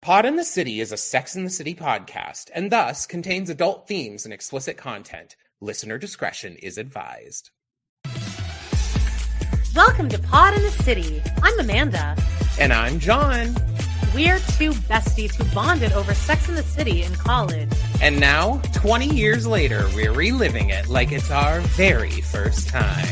Pod in the City is a Sex in the City podcast and thus contains adult themes and explicit content. Listener discretion is advised. Welcome to Pod in the City. I'm Amanda. And I'm John. We're two besties who bonded over Sex in the City in college. And now, 20 years later, we're reliving it like it's our very first time.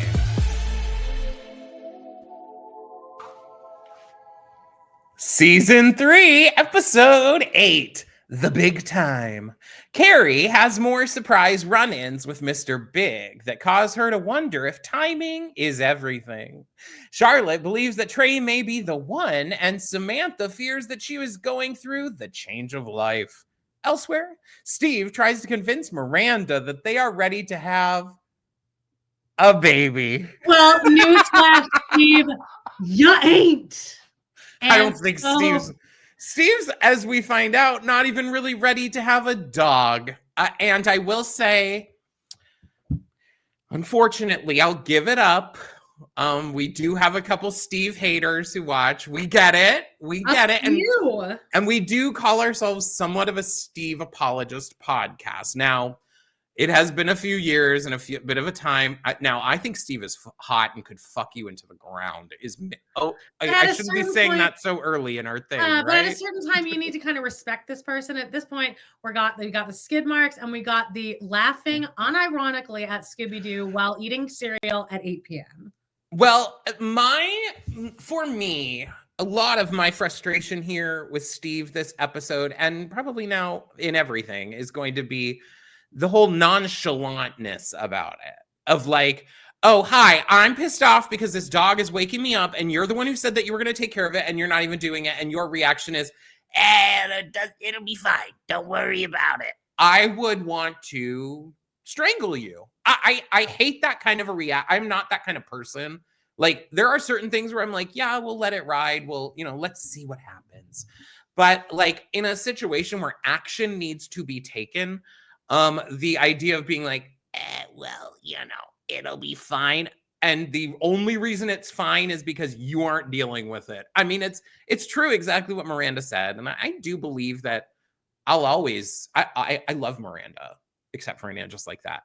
Season 3, Episode 8, The Big Time. Carrie has more surprise run-ins with Mr. Big that cause her to wonder if timing is everything. Charlotte believes that Trey may be the one, and Samantha fears that she was going through the change of life. Elsewhere, Steve tries to convince Miranda that they are ready to have a baby. Well, newsflash, Steve, you ain't. I don't think Steve's, as we find out, not even really ready to have a dog. And I will say, unfortunately, I'll give it up. We do have a couple Steve haters who watch. We get it. And we do call ourselves somewhat of a Steve apologist podcast. Now, it has been a few years and a bit of a time. Now, I think Steve is hot and could fuck you into the ground. I shouldn't be saying that so early in our thing, right? But at a certain time, you need to kind of respect this person. At this point, we got the skid marks and we got the laughing unironically at Scooby Doo while eating cereal at 8 p.m. Well, for me, a lot of my frustration here with Steve this episode, and probably now in everything, is going to be the whole nonchalantness about it. Of like, oh, hi, I'm pissed off because this dog is waking me up and you're the one who said that you were going to take care of it and you're not even doing it. And your reaction is, it'll be fine. Don't worry about it. I would want to strangle you. I hate that kind of a I'm not that kind of person. Like, there are certain things where I'm like, yeah, we'll let it ride. Let's see what happens. But like in a situation where action needs to be taken, the idea of being like, it'll be fine. And the only reason it's fine is because you aren't dealing with it. I mean, it's true exactly what Miranda said. And I do believe that I love Miranda, except for Anna, just like that.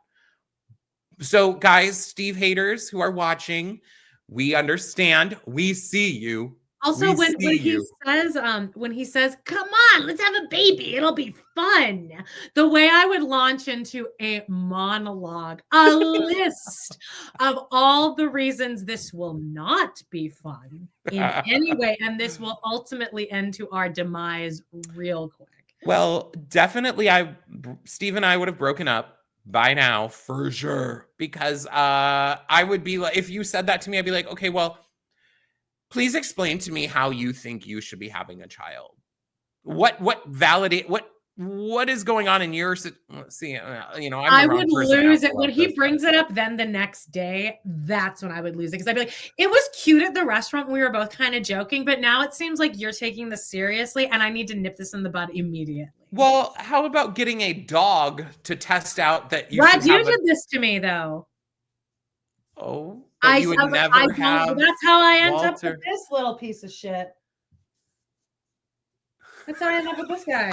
So guys, Steve haters who are watching, we understand. We see you. Also, when he says, come on, let's have a baby, it'll be fun. The way I would launch into a monologue, a list of all the reasons this will not be fun in any way. And this will ultimately end to our demise real quick. Well, definitely Steve and I would have broken up by now for sure. Because I would be like, if you said that to me, I'd be like, okay, well, please explain to me how you think you should be having a child. What is going on in your, let's see, I would lose it when he brings it up. Then the next day, that's when I would lose it. Because I'd be like, it was cute at the restaurant. We were both kind of joking, but now it seems like you're taking this seriously and I need to nip this in the bud immediately. Well, how about getting a dog to test out that you did this to me though. Oh. That's how I end up with this little piece of shit. That's how I end up with this guy.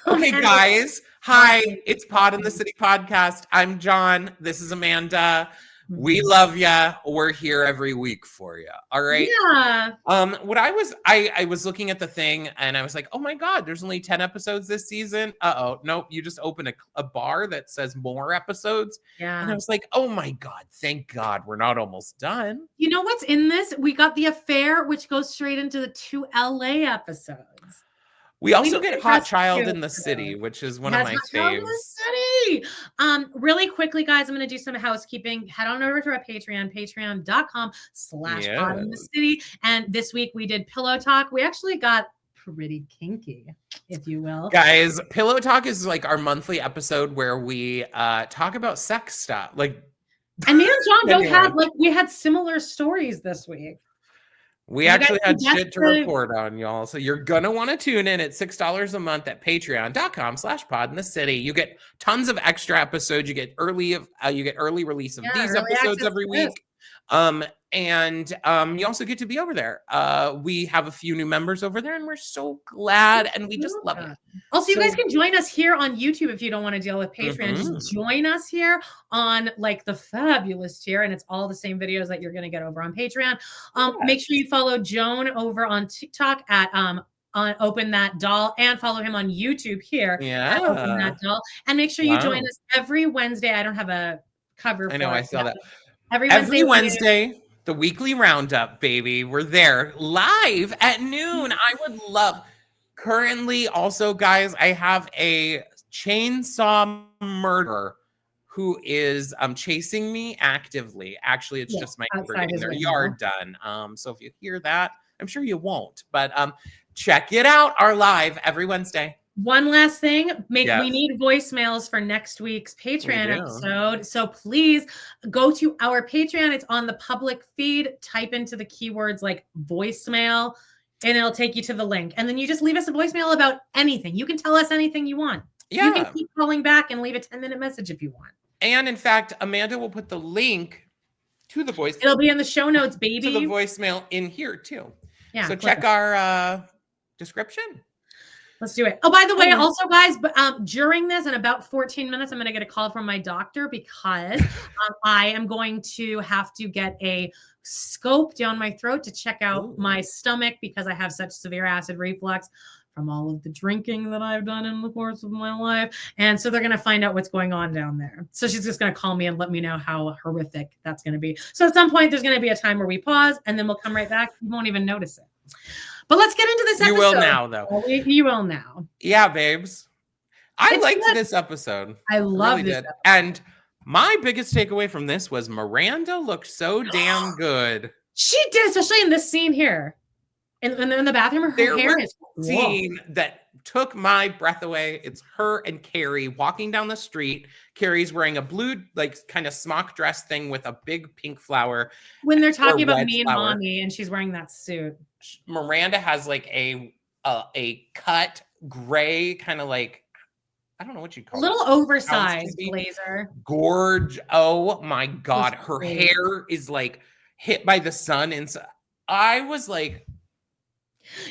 Okay, guys. Hi, it's Pod in the City podcast. I'm John. This is Amanda. We love ya. We're here every week for you. All right. Yeah. I was looking at the thing and I was like, oh my God, there's only 10 episodes this season. Nope. You just open a bar that says more episodes. Yeah. And I was like, oh my God, thank God we're not almost done. You know what's in this? We got the affair, which goes straight into the 2 LA episodes. We also get Hot Child in the City, which is one of my faves. Really quickly, guys, I'm going to do some housekeeping. Head on over to our Patreon, patreon.com/Pod in the City. And this week we did Pillow Talk. We actually got pretty kinky, if you will. Guys, Pillow Talk is like our monthly episode where we talk about sex stuff. Like, and me and John we had similar stories this week. We actually had shit to report on, y'all. So you're going to want to tune in at $6 a month at patreon.com/Pod in the City. You get tons of extra episodes. You get early release of these episodes every week. And you also get to be over there. We have a few new members over there, and we're so glad, and we just love it. Also, you guys can join us here on YouTube if you don't want to deal with Patreon. Mhm. Just join us here on like the fabulous tier, and it's all the same videos that you're going to get over on Patreon. Make sure you follow Joan over on TikTok at on Open That Doll, and follow him on YouTube here at Open That Doll. And make sure you join us every Wednesday. I don't have a cover. I know, I saw that. Every Wednesday, the weekly roundup, baby. We're there live at noon. I would love. Currently, also, guys, I have a chainsaw murderer who is chasing me actively. Actually, it's just my neighbor getting their yard done. So if you hear that, I'm sure you won't, but check it out. Our live every Wednesday. One last thing, we need voicemails for next week's Patreon episode. So please go to our Patreon. It's on the public feed. Type into the keywords like voicemail, and it'll take you to the link. And then you just leave us a voicemail about anything. You can tell us anything you want. Yeah. You can keep calling back and leave a 10-minute message if you want. And in fact, Amanda will put the link to the voicemail. It'll be in the show notes, baby. To the voicemail in here too. Yeah. So check our description. Let's do it. Oh, by the way, also, guys, but during this, in about 14 minutes, I'm going to get a call from my doctor because I am going to have to get a scope down my throat to check out my stomach because I have such severe acid reflux from all of the drinking that I've done in the course of my life. And so they're going to find out what's going on down there. So she's just going to call me and let me know how horrific that's going to be. So at some point, there's going to be a time where we pause and then we'll come right back. You won't even notice it. But let's get into this episode. You will now, though. You will now. Yeah, babes. I liked this episode. I love this episode. And my biggest takeaway from this was Miranda looked so damn good. She did, especially in this scene here. In the bathroom, her hair is scene that took my breath away. It's her and Carrie walking down the street. Carrie's wearing a blue, like, kind of smock dress thing with a big pink flower. When they're talking about me and mommy, and she's wearing that suit. Miranda has like a cut gray kind of like, I don't know what you call it. A little oversized blazer. Gorge. Oh my God. Her hair is like hit by the sun. And so I was like,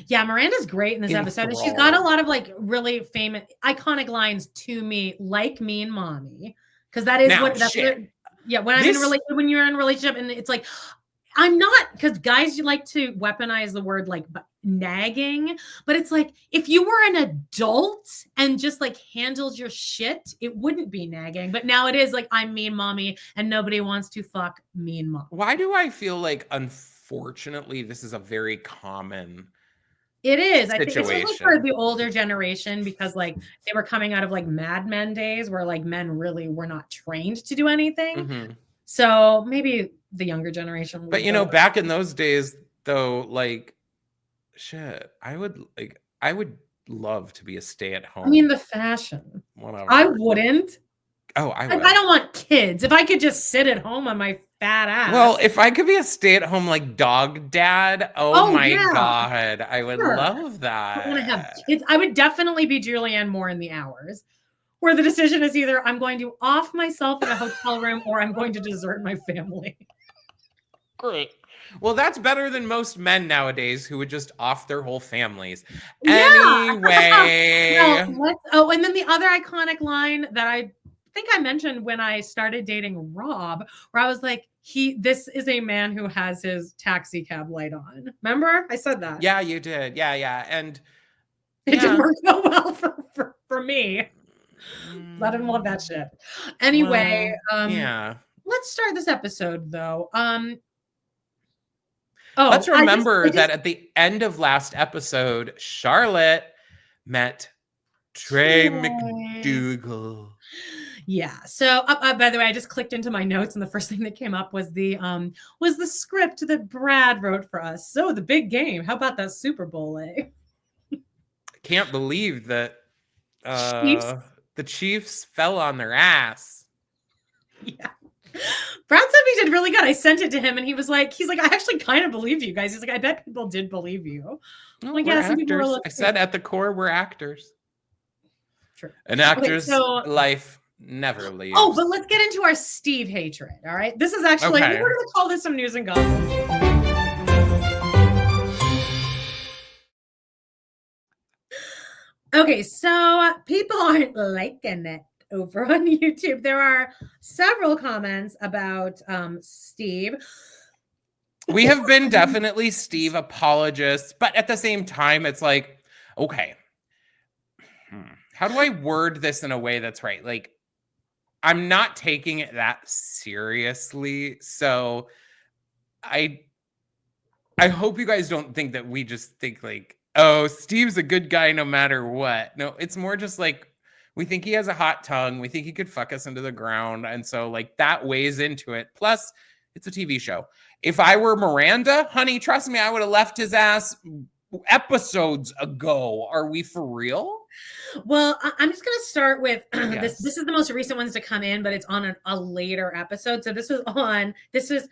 yeah, Miranda's great in this episode. And she's got a lot of like really famous, iconic lines to me, like me and mommy. Because that is when you're in a relationship and it's like, I'm not, because guys, you like to weaponize the word like nagging, but it's like if you were an adult and just like handled your shit, it wouldn't be nagging. But now it is like, I'm mean mommy and nobody wants to fuck mean mom. Why do I feel like, unfortunately, this is a very common It is. I think it's for the older generation because like they were coming out of like Mad Men days where like men really were not trained to do anything. Mm-hmm. So maybe the younger generation. But you know, back in those days though, like shit, I would love to be a stay-at-home. I mean, the fashion. Whatever. I wouldn't. Oh, I would. I don't want kids. If I could just sit at home on my fat ass. Well, if I could be a stay-at-home like dog dad, oh my God, I would love that. I want to have kids. I would definitely be Julianne Moore in The Hours, where the decision is either I'm going to off myself in a hotel room or I'm going to desert my family. Great. Well, that's better than most men nowadays who would just off their whole families. Yeah. Anyway. And then the other iconic line that I think I mentioned when I started dating Rob, where I was like, this is a man who has his taxi cab light on. Remember? I said that. Yeah, you did. Yeah. And it didn't work so well for me. I didn't love that shit. Anyway, let's start this episode though. Let's remember that at the end of last episode, Charlotte met Trey McDougal. Yeah. So, by the way, I just clicked into my notes, and the first thing that came up was the script that Brad wrote for us. So, the big game. How about that Super Bowl? Can't believe that the Chiefs fell on their ass. Yeah. Brad said we did really good. I sent it to him, and he's like, I actually kind of believe you guys. He's like, I bet people did believe you. I'm like, yeah, some people were I said at the core, we're actors. True. An actor's life never leaves. Oh, but let's get into our Steve hatred, all right? This is actually, Okay. we're going to call this some news and gossip. Okay, so people aren't liking it over on YouTube. There are several comments about Steve. We have been definitely Steve apologists, but at the same time, it's like, okay, how do I word this in a way that's right? Like, I'm not taking it that seriously, so I hope you guys don't think that we just think like, oh, Steve's a good guy no matter what. No, it's more just like we think he has a hot tongue. We think he could fuck us into the ground. And so like that weighs into it. Plus, it's a TV show. If I were Miranda, honey, trust me, I would have left his ass episodes ago. Are we for real? Well, I'm just going to start with Yes. This is the most recent ones to come in, but it's on a later episode. So this is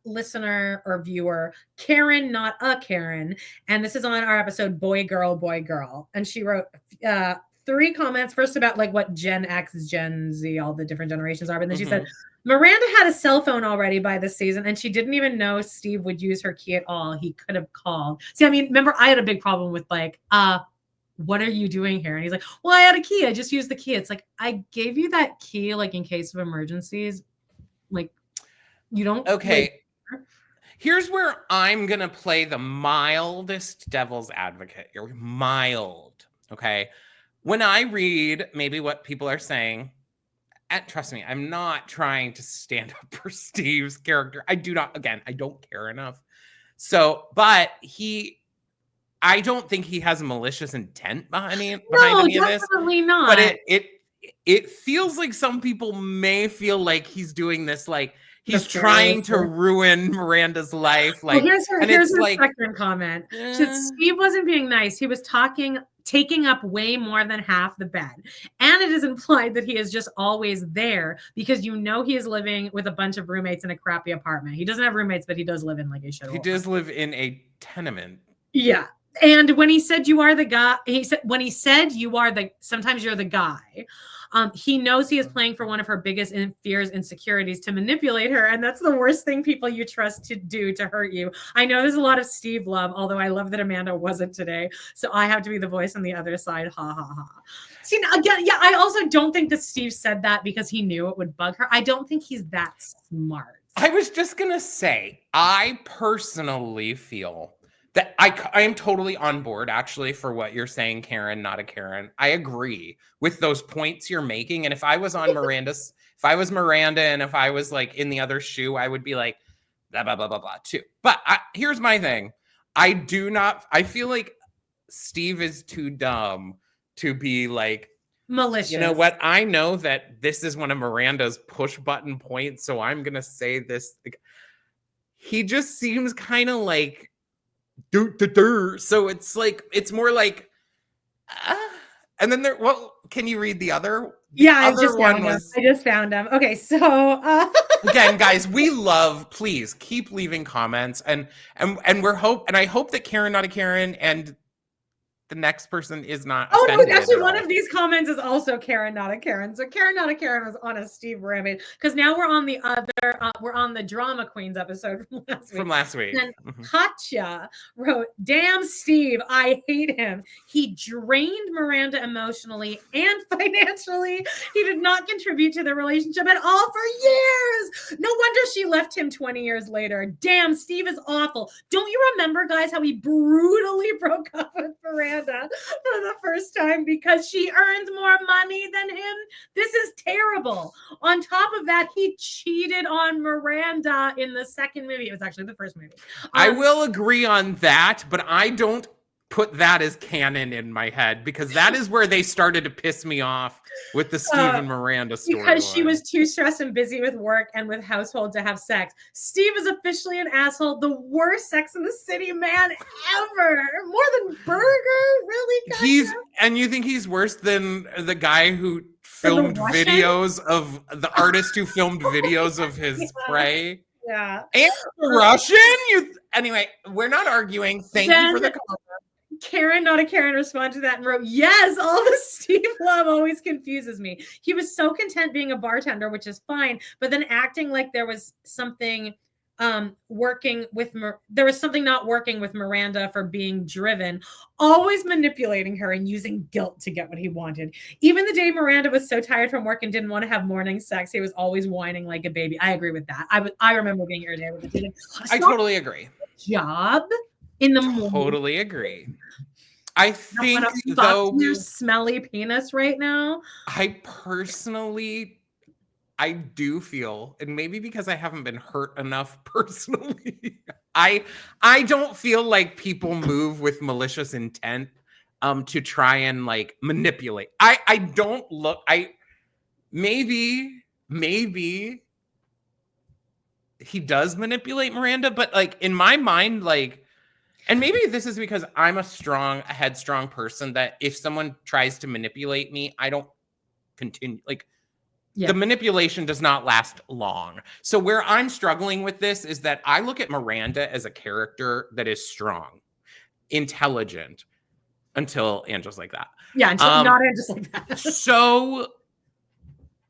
listener or viewer Karen, not a Karen, and this is on our episode Boy Girl, and she wrote 3 comments. First about like what Gen X, Gen Z, all the different generations are, but then she said Miranda had a cell phone already by this season, and she didn't even know Steve would use her key at all. He could have called. See, I mean, remember I had a big problem with like what are you doing here? And he's like, well, I had a key. I just used the key. It's like, I gave you that key, like in case of emergencies. Like, you don't. Okay. Here's where I'm going to play the mildest devil's advocate. You're mild. Okay. When I read maybe what people are saying, and trust me, I'm not trying to stand up for Steve's character. I do not, again, I don't care enough. So, but I don't think he has a malicious intent behind any of this. Definitely not. But it feels like some people may feel like he's doing this, like he's trying to ruin Miranda's life. Like, well, here's her second comment. Steve wasn't being nice. He was taking up way more than half the bed. And it is implied that he is just always there because you know he is living with a bunch of roommates in a crappy apartment. He doesn't have roommates, but he does live in like a shithole. He does live in a tenement. Yeah. And when he said you are the guy, sometimes you're the guy. He knows he is playing for one of her biggest fears, insecurities, to manipulate her. And that's the worst thing people you trust to do to hurt you. I know there's a lot of Steve love, although I love that Amanda wasn't today. So I have to be the voice on the other side. Ha, ha, ha. See, again, yeah, I also don't think that Steve said that because he knew it would bug her. I don't think he's that smart. I was just going to say, I personally feel that I am totally on board, actually, for what you're saying, Karen, not a Karen. I agree with those points you're making. And if I was on Miranda and if I was like in the other shoe, I would be like, blah, blah, blah, blah, blah, too. But here's my thing. I feel like Steve is too dumb to be like, malicious. You know what? I know that this is one of Miranda's push button points. So I'm going to say this. He just seems kind of like, so it's like it's more like and then can you read the other? I just found him. Okay, so again, guys, please keep leaving comments and I hope that Karen, not a Karen, and the next person is not. Oh no, actually one of these comments is also Karen, not a Karen. So Karen, not a Karen was on a Steve rampage because now we're on the other, we're on the Drama Queens episode from last week. And Katya wrote, damn Steve, I hate him. He drained Miranda emotionally and financially. He did not contribute to the relationship at all for years. No wonder she left him 20 years later. Damn, Steve is awful. Don't you remember, guys, how he brutally broke up with Miranda for the first time because she earns more money than him? This is terrible. On top of that, he cheated on Miranda in the second movie. It was actually the first movie. I will agree on that, but I don't put that as canon in my head because that is where they started to piss me off with the Steve and Miranda story. Because she was too stressed and busy with work and with household to have sex. Steve is officially an asshole, the worst Sex in the City man ever. More than Berger, really? Guys? And you think he's worse than the guy who filmed videos of the artist who filmed videos of his prey? Yeah. And the Russian? Anyway, we're not arguing. Thank you for the comment. Karen, not a Karen, responded to that and wrote, yes, all the Steve love always confuses me. He was so content being a bartender, which is fine, but then acting like there was something there was something not working with Miranda for being driven, always manipulating her and using guilt to get what he wanted. Even the day Miranda was so tired from work and didn't want to have morning sex, he was always whining like a baby. I agree with that. I remember being irritated with it. I totally agree. Job in the morning. Totally agree. I think though your smelly penis right now. I do feel, and maybe because I haven't been hurt enough personally, I don't feel like people move with malicious intent to try and like manipulate. Maybe he does manipulate Miranda, but like in my mind, like, and maybe this is because I'm a headstrong person that if someone tries to manipulate me, I don't continue. Like, the manipulation does not last long. So where I'm struggling with this is that I look at Miranda as a character that is strong, intelligent, until Angela's like that. Yeah, until not Angela's like that. So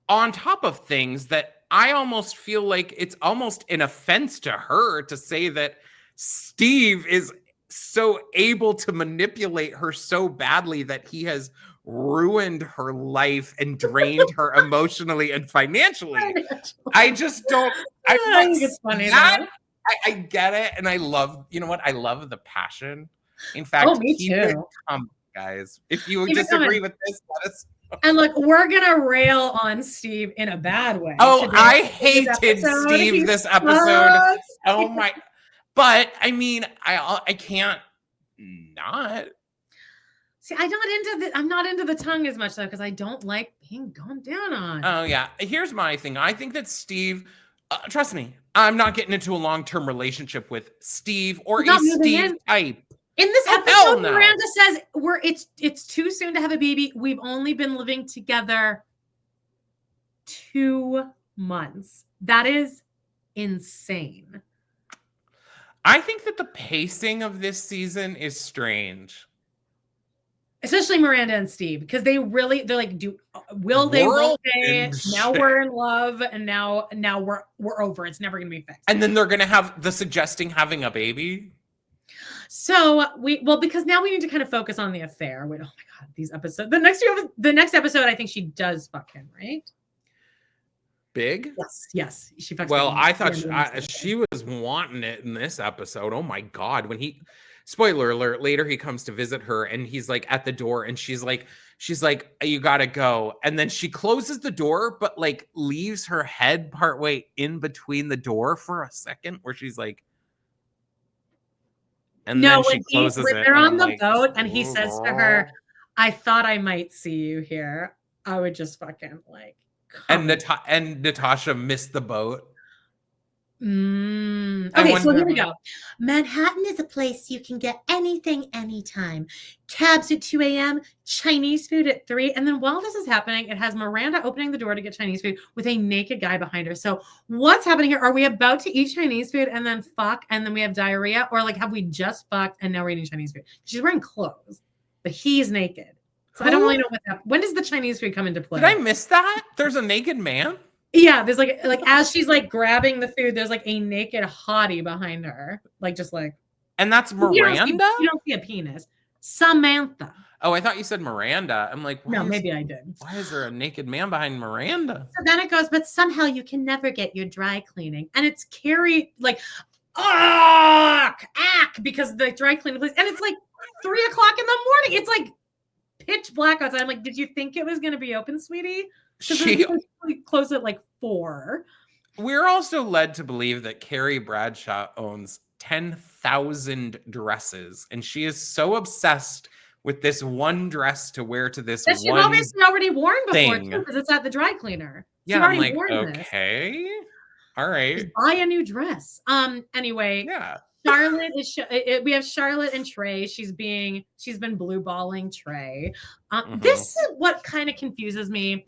on top of things that I almost feel like it's almost an offense to her to say that Steve is so able to manipulate her so badly that he has ruined her life and drained her emotionally and financially. I just don't. I think it's funny. I get it, and I love. You know what? I love the passion. In fact, me too. Guys, if you disagree with this, let us. And look, we're gonna rail on Steve in a bad way. Oh, I hated Steve this episode. Oh my! But I mean, I can't not. See, I'm not into the tongue as much though, because I don't like being gone down on. Oh yeah. Here's my thing. I think that Steve, trust me, I'm not getting into a long-term relationship with Steve or a Steve type. In this episode, Miranda says it's too soon to have a baby. We've only been living together 2 months. That is insane. I think that the pacing of this season is strange. Especially Miranda and Steve, because they're like, won't they? Now we're in love, and now we're over. It's never gonna be fixed. And then they're gonna have having a baby. So because now we need to kind of focus on the affair. Wait, oh my god, these episodes. The next episode, I think she does fuck him, right? Big? Yes. She fucks. Well, I thought she was wanting it in this episode. Oh my god, when he. Spoiler alert, later he comes to visit her and he's like at the door and she's like, you gotta go. And then she closes the door, but like leaves her head partway in between the door for a second where she's like, and then she closes it. When they're on the boat and he says to her, I thought I might see you here. I would just fucking like. And Natasha missed the boat. Okay, so here we go. Manhattan is a place you can get anything anytime. Cabs at 2 a.m., Chinese food at 3. And then while this is happening, it has Miranda opening the door to get Chinese food with a naked guy behind her. So what's happening here? Are we about to eat Chinese food and then fuck and then we have diarrhea? Or like have we just fucked and now we're eating Chinese food? She's wearing clothes, but he's naked. So I don't really know what's happening. When does the Chinese food come into play? Did I miss that? There's a naked man? Yeah, there's like as she's like grabbing the food, there's like a naked hottie behind her, and that's Miranda. You don't see a penis. Samantha. Oh, I thought you said Miranda. I'm like, maybe I did. Why is there a naked man behind Miranda? So then it goes, but somehow you can never get your dry cleaning, and it's Carrie like, because the dry cleaning place, and it's like 3 o'clock in the morning. It's like pitch black outside. I'm like, did you think it was going to be open, sweetie? She closed at like 4. We're also led to believe that Carrie Bradshaw owns 10,000 dresses, and she is so obsessed with this one dress to wear to this that she's obviously already worn before too, because it's at the dry cleaner. Yeah, I'm like, okay, all right, just buy a new dress. Anyway, yeah. Charlotte is. We have Charlotte and Trey. She's been blue balling Trey. This is what kind of confuses me.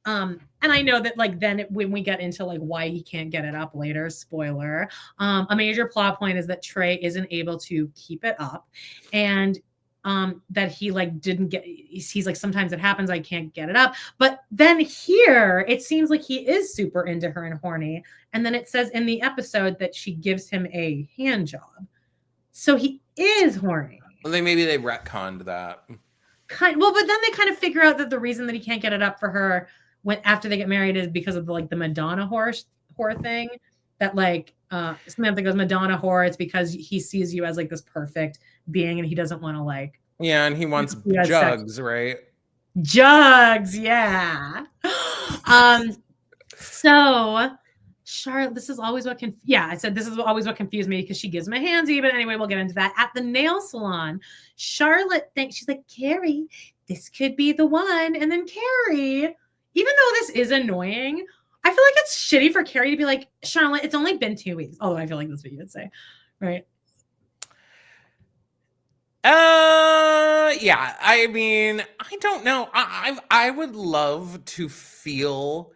And I know that like then when we get into like why he can't get it up later, spoiler, a major plot point is that Trey isn't able to keep it up, and that he like didn't get. He's like, sometimes it happens, I can't get it up. But then here it seems like he is super into her and horny. And then it says in the episode that she gives him a hand job. So he is horny. Well, maybe they retconned that. Well, but then they kind of figure out that the reason that he can't get it up for her after they get married is because of the Madonna whore thing. That like Samantha goes, Madonna whore, it's because he sees you as like this perfect being and he doesn't want to like. Yeah, and he wants jugs, right? Jugs, yeah. So Charlotte, this is always what I said this is always what confused me because she gives him a handsy, but anyway, we'll get into that. At the nail salon, Charlotte thinks, she's like, Carrie, this could be the one. And then Carrie, even though this is annoying, I feel like it's shitty for Carrie to be like, Charlotte, it's only been 2 weeks. Although I feel like that's what you would say, right? Yeah. I mean, I don't know. I would love to feel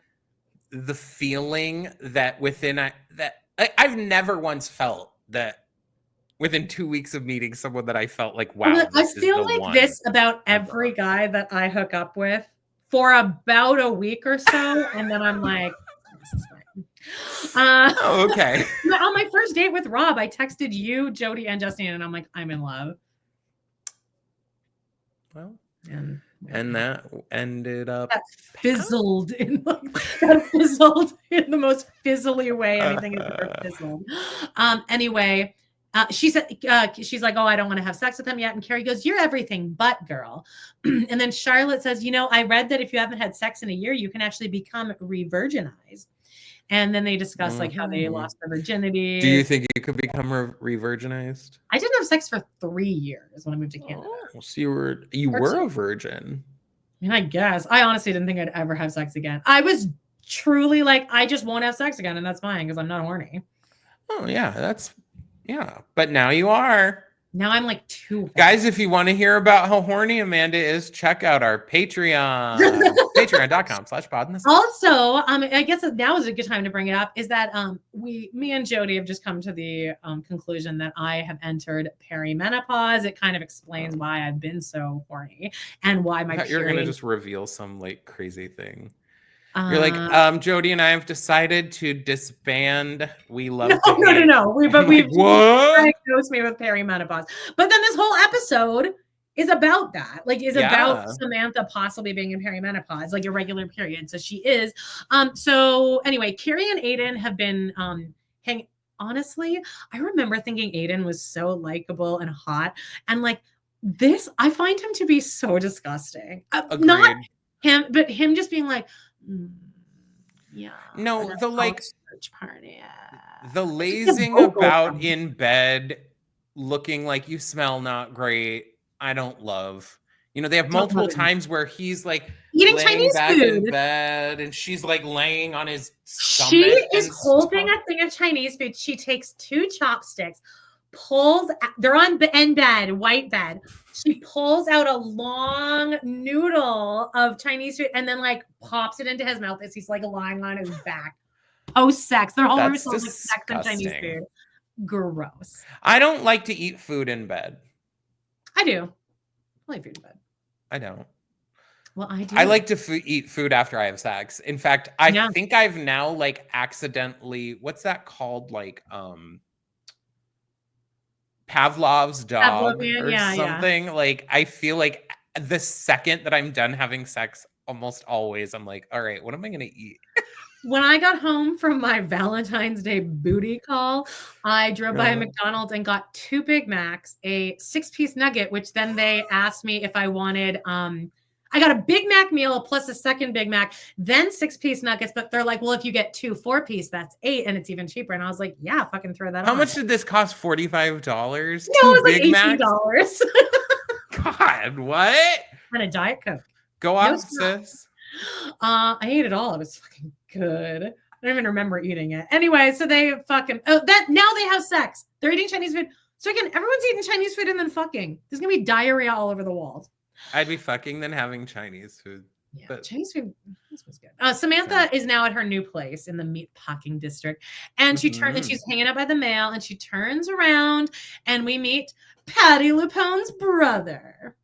the feeling that I've never once felt that within 2 weeks of meeting someone that I felt like, wow, I feel like this about every guy that I hook up with for about a week or so, and then I'm like, this is fine. Okay. On my first date with Rob, I texted you, Jody, and Justine, and I'm like, I'm in love. Well, and that ended up fizzled in the most fizzly way anything has ever fizzled. Anyway, she said, she's like, oh, I don't want to have sex with him yet. And Carrie goes, you're everything but girl. And then Charlotte says, I read that if you haven't had sex in a year, you can actually become re-virginized. And then they discuss like how they lost their virginity. Do you think you could become re-virginized? I didn't have sex for 3 years when I moved to Canada. Oh, so you were a virgin. I mean, I guess. I honestly didn't think I'd ever have sex again. I was truly like, I just won't have sex again, and that's fine because I'm not horny. Oh yeah, but now you are. Now I'm like too horny. Guys, if you want to hear about how horny Amanda is, check out our Patreon. Patreon.com/pod. Also, I guess now is a good time to bring it up, is that me and Jody have just come to the conclusion that I have entered perimenopause. It kind of explains why I've been so horny and why my You're going to just reveal some like crazy thing. You're like, Jody and I have decided to disband. We love No. We've diagnosed me with perimenopause. But then this whole episode is about that. Like, about Samantha possibly being in perimenopause, like irregular period. So she is. So anyway, Carrie and Aiden have been hanging. Honestly, I remember thinking Aiden was so likable and hot. And like this, I find him to be so disgusting. Not him, but him just being like, yeah. No, the like party. The lazing about in bed, looking like you smell not great. I don't love. They have multiple times where he's like eating Chinese food in bed, and she's like laying on his stomach. She is holding a thing of Chinese food. She takes 2 chopsticks, they're in bed, white bed. She pulls out a long noodle of Chinese food and then like pops it into his mouth as he's like lying on his back. Post-sex. Their whole room smells like sex and Chinese food. Gross. I don't like to eat food in bed. I do. I like food in bed. I don't. Well, I do. I like to eat food after I have sex. In fact, I think I've now like accidentally, what's that called? Like, Pavlov's dog or something. Like, I feel like the second that I'm done having sex, almost always, I'm like, all right, what am I going to eat? When I got home from my Valentine's Day booty call, I drove by a McDonald's and got 2 Big Macs, a 6-piece nugget, which then they asked me if I wanted, I got a Big Mac meal plus a second Big Mac, then 6-piece nuggets. But they're like, well, if you get 2 4-piece, that's 8, and it's even cheaper. And I was like, yeah, fucking throw that on. How much did this cost? $45? No, it was like $18. God, what? And a Diet Coke. Go off, sis. I ate it all. It was fucking good. I don't even remember eating it. Anyway, so they fucking now they have sex. They're eating Chinese food. So again, everyone's eating Chinese food and then fucking. There's gonna be diarrhea all over the walls. I'd be fucking than having Chinese food. Yeah, but Chinese food, this was good. Samantha is now at her new place in the meatpacking district, and she turns and she's hanging out by the mail, and she turns around, and we meet Patti Lupone's brother,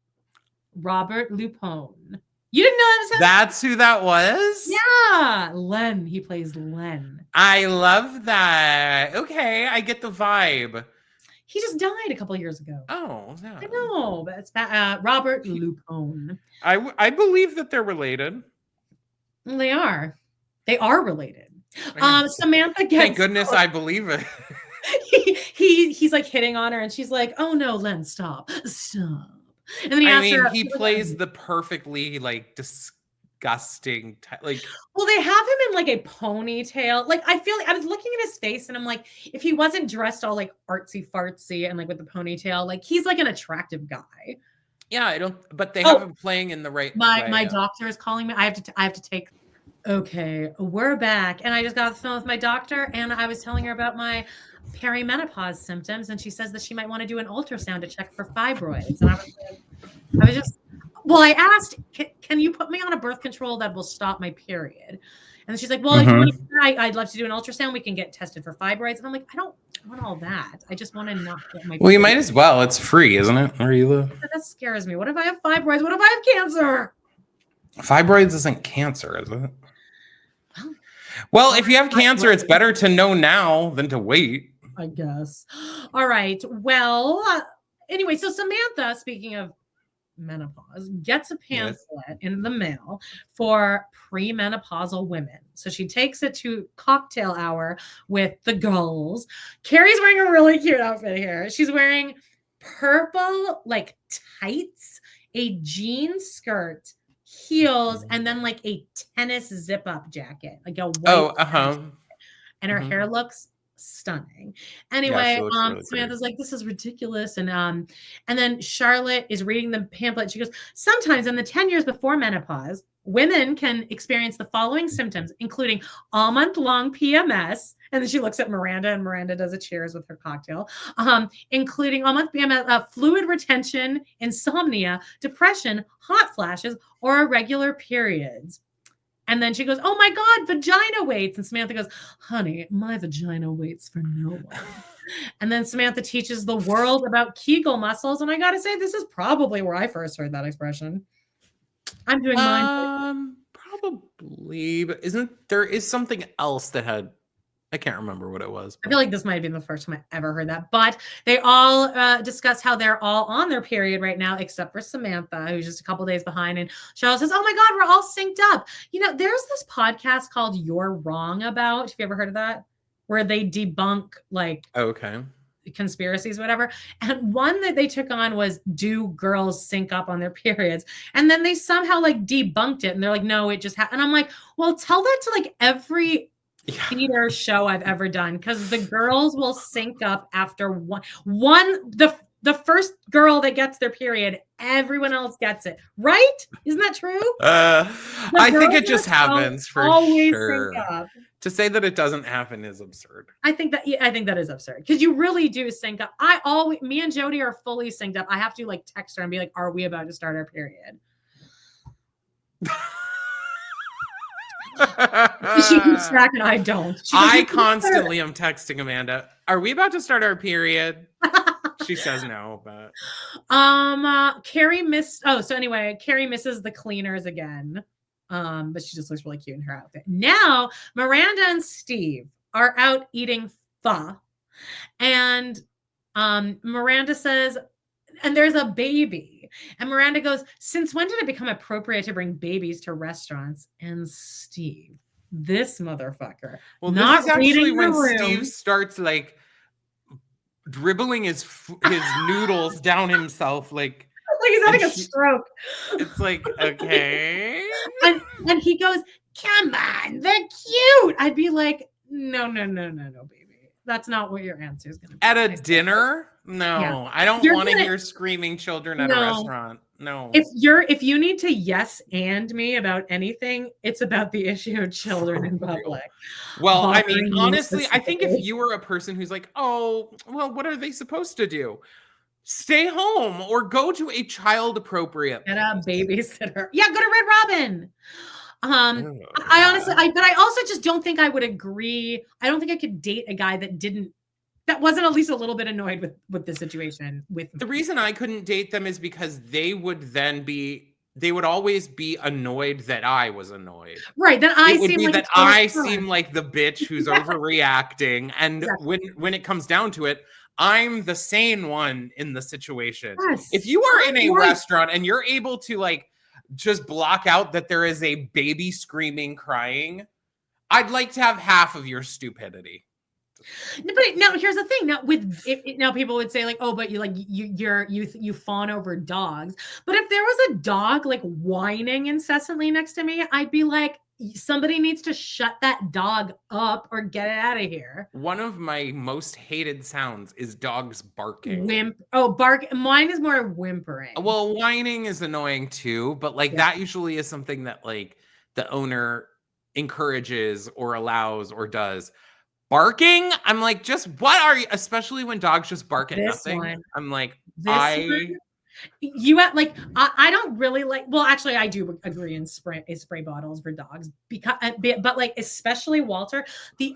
Robert Lupone. You didn't know that was him? That's who that was? Yeah, Len. He plays Len. I love that. Okay, I get the vibe. He just died a couple of years ago. Oh, yeah. I know, but it's Robert Lupone. I believe that they're related. They are. They are related. Samantha gets. Thank goodness I believe it. He's like hitting on her, and she's like, "Oh no, Len, stop." And then he plays the perfectly like disgusting like. Well, they have him in like a ponytail. Like I feel like I was looking at his face, and I'm like, if he wasn't dressed all like artsy fartsy and like with the ponytail, like he's like an attractive guy. Yeah, I don't. But they have him playing in the right. My doctor is calling me. I have to take. Okay, we're back, and I just got off the phone with my doctor, and I was telling her about my perimenopause symptoms, and she says that she might want to do an ultrasound to check for fibroids. And I asked, can you put me on a birth control that will stop my period? And she's like, well, I'd love to do an ultrasound. We can get tested for fibroids. And I'm like, I don't want all that. I just want to not get my period. Well, you might as well. It's free, isn't it? Where you live? That scares me. What if I have fibroids? What if I have cancer? Fibroids isn't cancer, is it? Well, if you have cancer, it's better to know now than to wait. I guess. All right. Well, anyway, so Samantha, speaking of menopause, gets a pamphlet in the mail for premenopausal women. So she takes it to cocktail hour with the girls. Carrie's wearing a really cute outfit here. She's wearing purple like tights, a jean skirt, heels, and then like a tennis zip up jacket, like a white jacket. And her hair looks stunning. Anyway, really Samantha's like, this is ridiculous. And then Charlotte is reading the pamphlet. She goes, sometimes in the 10 years before menopause, women can experience the following symptoms, including all month long PMS. And then she looks at Miranda, and Miranda does a cheers with her cocktail, including all month PMS, fluid retention, insomnia, depression, hot flashes, or irregular periods. And then she goes, oh my God, vagina waits. And Samantha goes, honey, my vagina waits for no one. And then Samantha teaches the world about Kegel muscles. And I got to say, this is probably where I first heard that expression. I'm doing mine. Probably, but there is something else that had, I can't remember what it was. I feel like this might have been the first time I ever heard that. But they all discuss how they're all on their period right now, except for Samantha, who's just a couple days behind. And Charlotte says, oh my God, we're all synced up. You know, there's this podcast called You're Wrong About. Have you ever heard of that? Where they debunk like conspiracies, whatever. And one that they took on was, do girls sync up on their periods? And then they somehow like debunked it. And they're like, no, it just happened. And I'm like, well, tell that to like every theater show I've ever done, because the girls will sync up after the first girl that gets their period, everyone else gets it, right? Isn't that true? I think it just happens for sure. Sync up. To say that it doesn't happen is absurd. I think that is absurd, because you really do sync up. Me and Jody are fully synced up. I have to like text her and be like, are we about to start our period? She keeps track and I don't. I constantly am texting Amanda, are we about to start our period? She says no, but Carrie missed. Oh, so anyway, Carrie misses the cleaners again. But she just looks really cute in her outfit. Now Miranda and Steve are out eating pho, and Miranda says, and there's a baby. And Miranda goes, since when did it become appropriate to bring babies to restaurants? And Steve, this motherfucker. Well, this is actually when Steve starts like dribbling his noodles down himself, like he's having a stroke. It's like, okay. And he goes, come on, they're cute. I'd be like, no, baby. That's not what your answer is going to be. At a dinner? No, yeah. I don't want to hear screaming children at a restaurant. No. If you need to yes and me about anything, it's about the issue of children in public. Well, I mean, honestly, I think if you were a person who's like, oh, well, what are they supposed to do? Stay home or go to a child appropriate. Get a babysitter. Yeah, go to Red Robin. I honestly, but I also just don't think I would agree. I don't think I could date a guy that didn't that wasn't at least a little bit annoyed with the situation with me. The reason I couldn't date them is because they would always be annoyed that I was annoyed. Right, that I It would seem be like a that total I fraud. seem like the bitch who's Yeah, overreacting, and exactly. when it comes down to it, I'm the sane one in the situation. If Yes, you are in I'm a right. restaurant and you're able to like just block out that there is a baby screaming, crying, I'd like to have half of your stupidity. No, but now here's the thing. Now with now people would say like, oh, but you fawn over dogs. But if there was a dog like whining incessantly next to me, I'd be like, somebody needs to shut that dog up or get it out of here. One of my most hated sounds is dogs barking. Bark. Mine is more whimpering. Well, whining is annoying too, but like Yeah. that usually is something that like the owner encourages or allows or does. Barking, I'm like, just what are you? Especially when dogs just bark at This nothing. one. I'm like, This one. You have like I don't really like, well actually I do agree in spray bottles for dogs because but like especially Walter,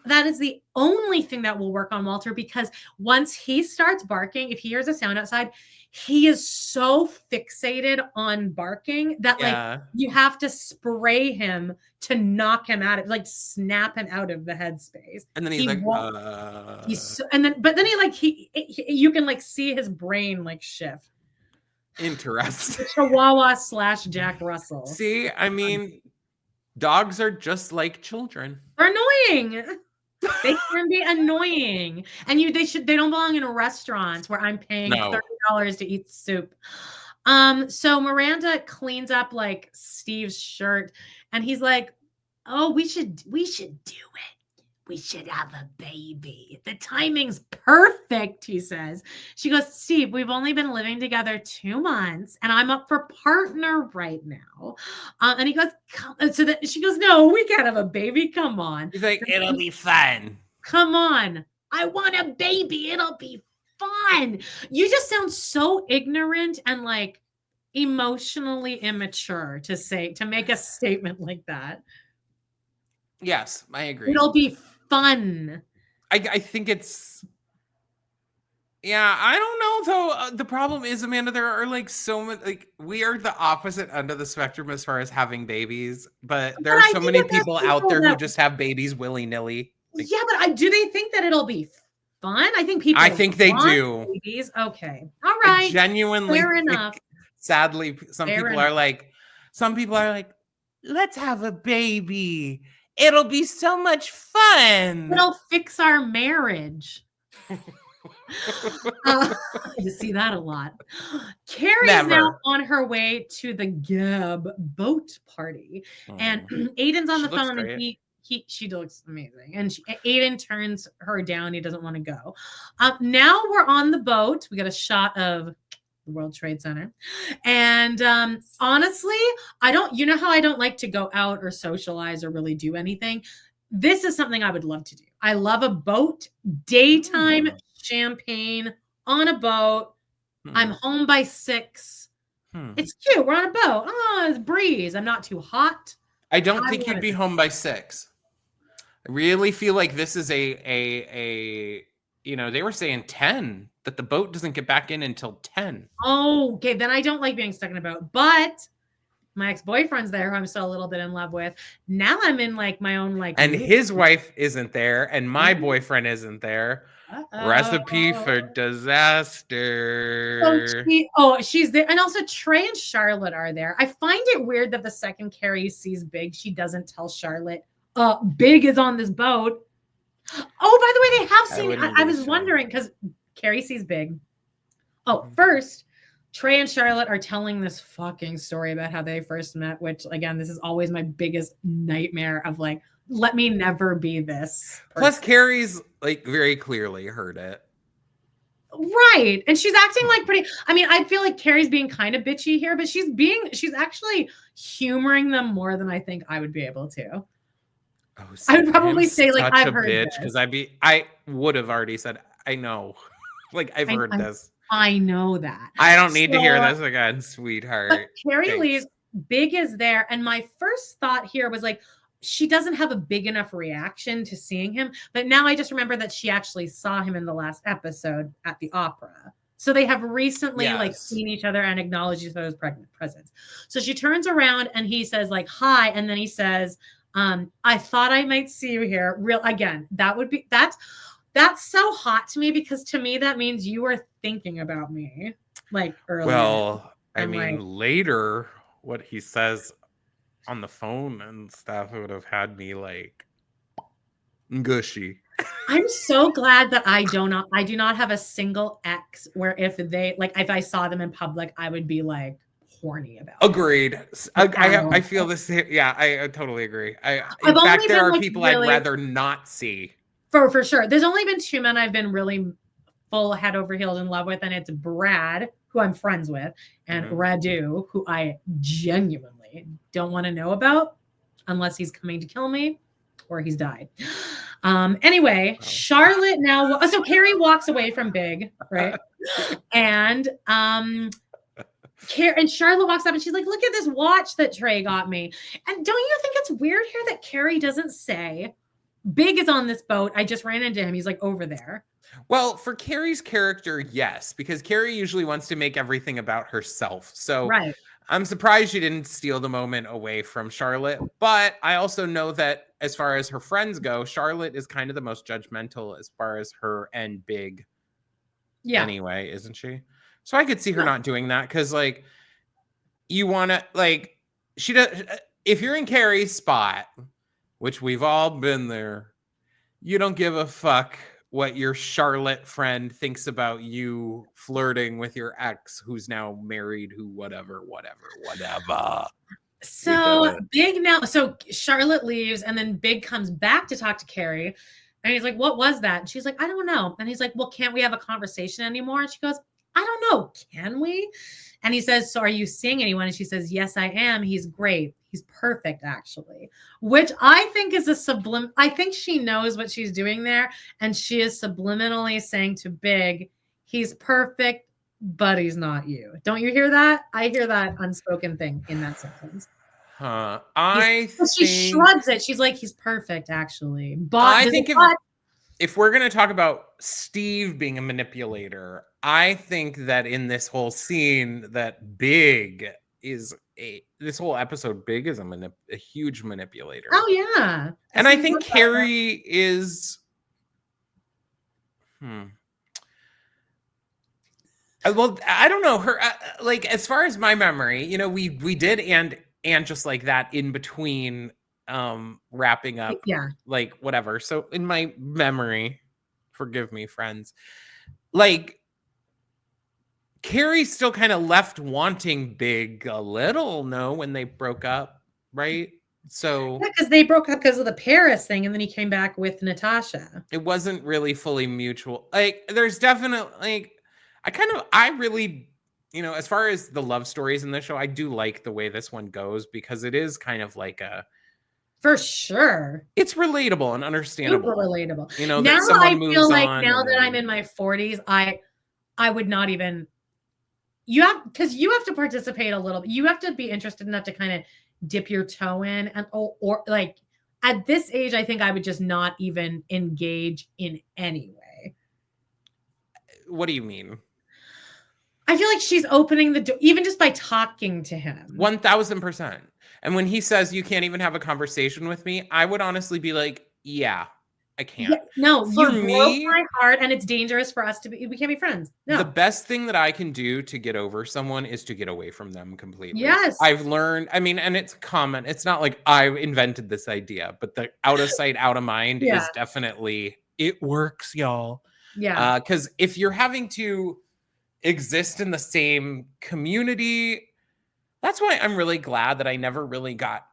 that is the only thing that will work on Walter, because once he starts barking, if he hears a sound outside, he is so fixated on barking that like yeah. you have to spray him to knock him out of, like snap him out of the headspace. And then he's like, And then but then he you can like see his brain like shift. interesting. Chihuahua / Jack Russell. See, I mean, dogs are just like children. They're annoying. They can be annoying. And they don't belong in restaurants where I'm paying $30 to eat soup. So Miranda cleans up like Steve's shirt and he's like, oh, we should do it. We should have a baby. The timing's perfect, he says. She goes, Steve, we've only been living together 2 months and I'm up for partner right now. And he goes, she goes, no, we can't have a baby. Come on. He's like, it'll be fun. Come on. I want a baby. It'll be fun. You just sound so ignorant and like emotionally immature to make a statement like that. Yes, I agree. It'll be fun. I think it's, yeah, I don't know though. The problem is, Amanda, there are like so many, like we are the opposite end of the spectrum as far as having babies, but there are so many people out there who just have babies willy-nilly. Like, yeah, but do they think that it'll be fun? I think they do. Babies. Okay. All right. I genuinely fair enough. Sadly, some people are like, let's have a baby. It'll be so much fun. It'll fix our marriage. You see that a lot. Carrie is now on her way to the Gab boat party, and Aiden's on the phone, and she looks amazing, and Aiden turns her down. He doesn't want to go. Now we're on the boat. We got a shot of the World Trade Center. And honestly, you know how I don't like to go out or socialize or really do anything. This is something I would love to do. I love a boat, daytime champagne on a boat. I'm home by 6. It's cute. We're on a boat. Oh, it's breeze. I'm not too hot. I don't think you'd be home by 6. I really feel like this is a they were saying 10, that the boat doesn't get back in until 10. Oh, okay. Then I don't like being stuck in a boat. But my ex-boyfriend's there, who I'm still a little bit in love with. Now I'm in like my own like. And his wife isn't there, and my boyfriend isn't there. Recipe for disaster. She's there, and also Trey and Charlotte are there. I find it weird that the second Carrie sees Big, she doesn't tell Charlotte, Big is on this boat. Oh, by the way, they have seen. I was wondering because Carrie sees Big. Oh, first, Trey and Charlotte are telling this fucking story about how they first met, which, again, this is always my biggest nightmare of like, let me never be this person. Plus, Carrie's like very clearly heard it. Right. And she's acting like pretty, I mean, I feel like Carrie's being kind of bitchy here, but she's actually humoring them more than I think I would be able to. Oh, I would probably say like I've heard bitch, because I would have already said I know. Like I've heard this. I know that. I don't need to hear this again, sweetheart. But Carrie leaves, Big is there, and my first thought here was like, she doesn't have a big enough reaction to seeing him. But now I just remember that she actually saw him in the last episode at the opera. So they have recently like seen each other and acknowledged each other's presence. So she turns around and he says like, hi. And then he says, I thought I might see you here. Again, that's so hot to me, because to me, that means you were thinking about me like earlier. Well, I mean, later what he says on the phone and stuff would have had me like gushy. I'm so glad that I do not have a single ex where if I saw them in public, I would be like horny about Agreed. it. I feel this. Yeah, I totally agree. In fact, there are people I'd rather not see. For sure. There's only been 2 men I've been really full head over heels in love with, and it's Brad, who I'm friends with, and Radu, who I genuinely don't want to know about unless he's coming to kill me or he's died. Anyway, Charlotte so Carrie walks away from Big, right? And Charlotte walks up and she's like, look at this watch that Trey got me. And don't you think it's weird here that Carrie doesn't say, Big is on this boat, I just ran into him, he's like over there? Well, for Carrie's character, yes, because Carrie usually wants to make everything about herself. So I'm surprised she didn't steal the moment away from Charlotte. But I also know that as far as her friends go, Charlotte is kind of the most judgmental as far as her and Big. Yeah. Anyway, isn't she? So I could see her not doing that, because like you want to like she does. If you're in Carrie's spot, which we've all been there, you don't give a fuck what your Charlotte friend thinks about you flirting with your ex who's now married, who whatever. So Charlotte leaves, and then Big comes back to talk to Carrie, and he's like, what was that? And she's like, I don't know. And he's like, well, can't we have a conversation anymore? And she goes, I don't know. Can we? And he says, so are you seeing anyone? And she says, yes, I am. He's great. He's perfect, actually, which I think is I think she knows what she's doing there. And she is subliminally saying to Big, he's perfect, but he's not you. Don't you hear that? I hear that unspoken thing in that sentence. She shrugs it. She's like, he's perfect, actually. But I think if we're going to talk about Steve being a manipulator, I think that in this whole scene that Big is this whole episode, Big is a huge manipulator. Oh yeah. And I think Carrie is well, I don't know her like as far as my memory, you know, we did and just like that in between wrapping up like whatever. So in my memory, forgive me friends, like Carrie still kind of left wanting Big a little, when they broke up, right? So because they broke up because of the Paris thing, and then he came back with Natasha. It wasn't really fully mutual. Like there's definitely like I really, you know, as far as the love stories in this show, I do like the way this one goes, because it is kind of like for sure. It's relatable and understandable. Super relatable. You know, now I feel like now that I'm in my 40s, I would not even. Because you have to participate a little bit. You have to be interested enough to kind of dip your toe in, and or like at this age, I think I would just not even engage in any way. What do you mean? I feel like she's opening the door, even just by talking to him. 1000%. And when he says you can't even have a conversation with me, I would honestly be like, yeah, I can't. Yeah, no, for me, my heart, and it's dangerous for us we can't be friends. No. The best thing that I can do to get over someone is to get away from them completely. Yes. I've learned, I mean, and it's common. It's not like I invented this idea, but the out of sight, out of mind is definitely, it works, y'all. Yeah. Because if you're having to exist in the same community, that's why I'm really glad that I never really got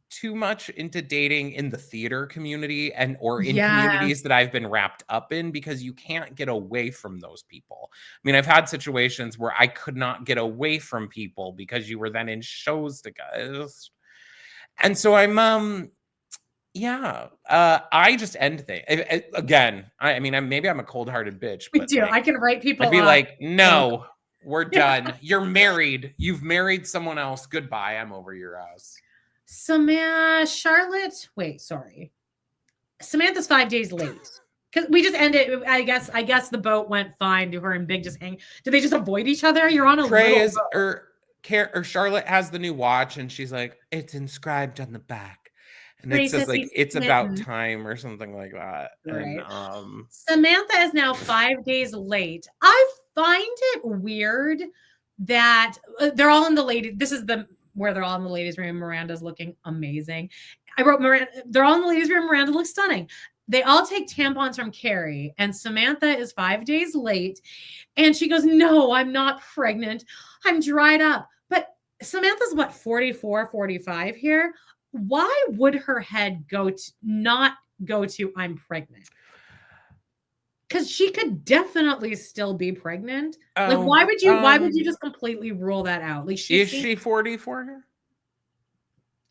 too much into dating in the theater community or in communities that I've been wrapped up in, because you can't get away from those people. I mean, I've had situations where I could not get away from people because you were then in shows together. And so I'm, I just end things. Again, I mean, maybe I'm a cold-hearted bitch. But like, I can write people I'd be like, no, we're done. You're married. You've married someone else. Goodbye. I'm over your ass. Charlotte. Wait, sorry. Samantha's 5 days late. Because we just ended. I guess the boat went fine. Do her and Big just hang? Did they just avoid each other? You're on a Trey little is or Charlotte has the new watch, and she's like, it's inscribed on the back, and Trey it says says like he's it's about smitten. time or something like that. Right. And Samantha is now 5 days late. I find it weird that they're all in the ladies. This is where they're all in the ladies' room. Miranda's looking amazing. I wrote Miranda. They're all in the ladies' room. Miranda looks stunning. They all take tampons from Carrie, and Samantha is 5 days late. And she goes, no, I'm not pregnant. I'm dried up. But Samantha's what, 44, 45 here? Why would her head not go to I'm pregnant? Because she could definitely still be pregnant. Like, why would you just completely rule that out? Like, is she 44 here?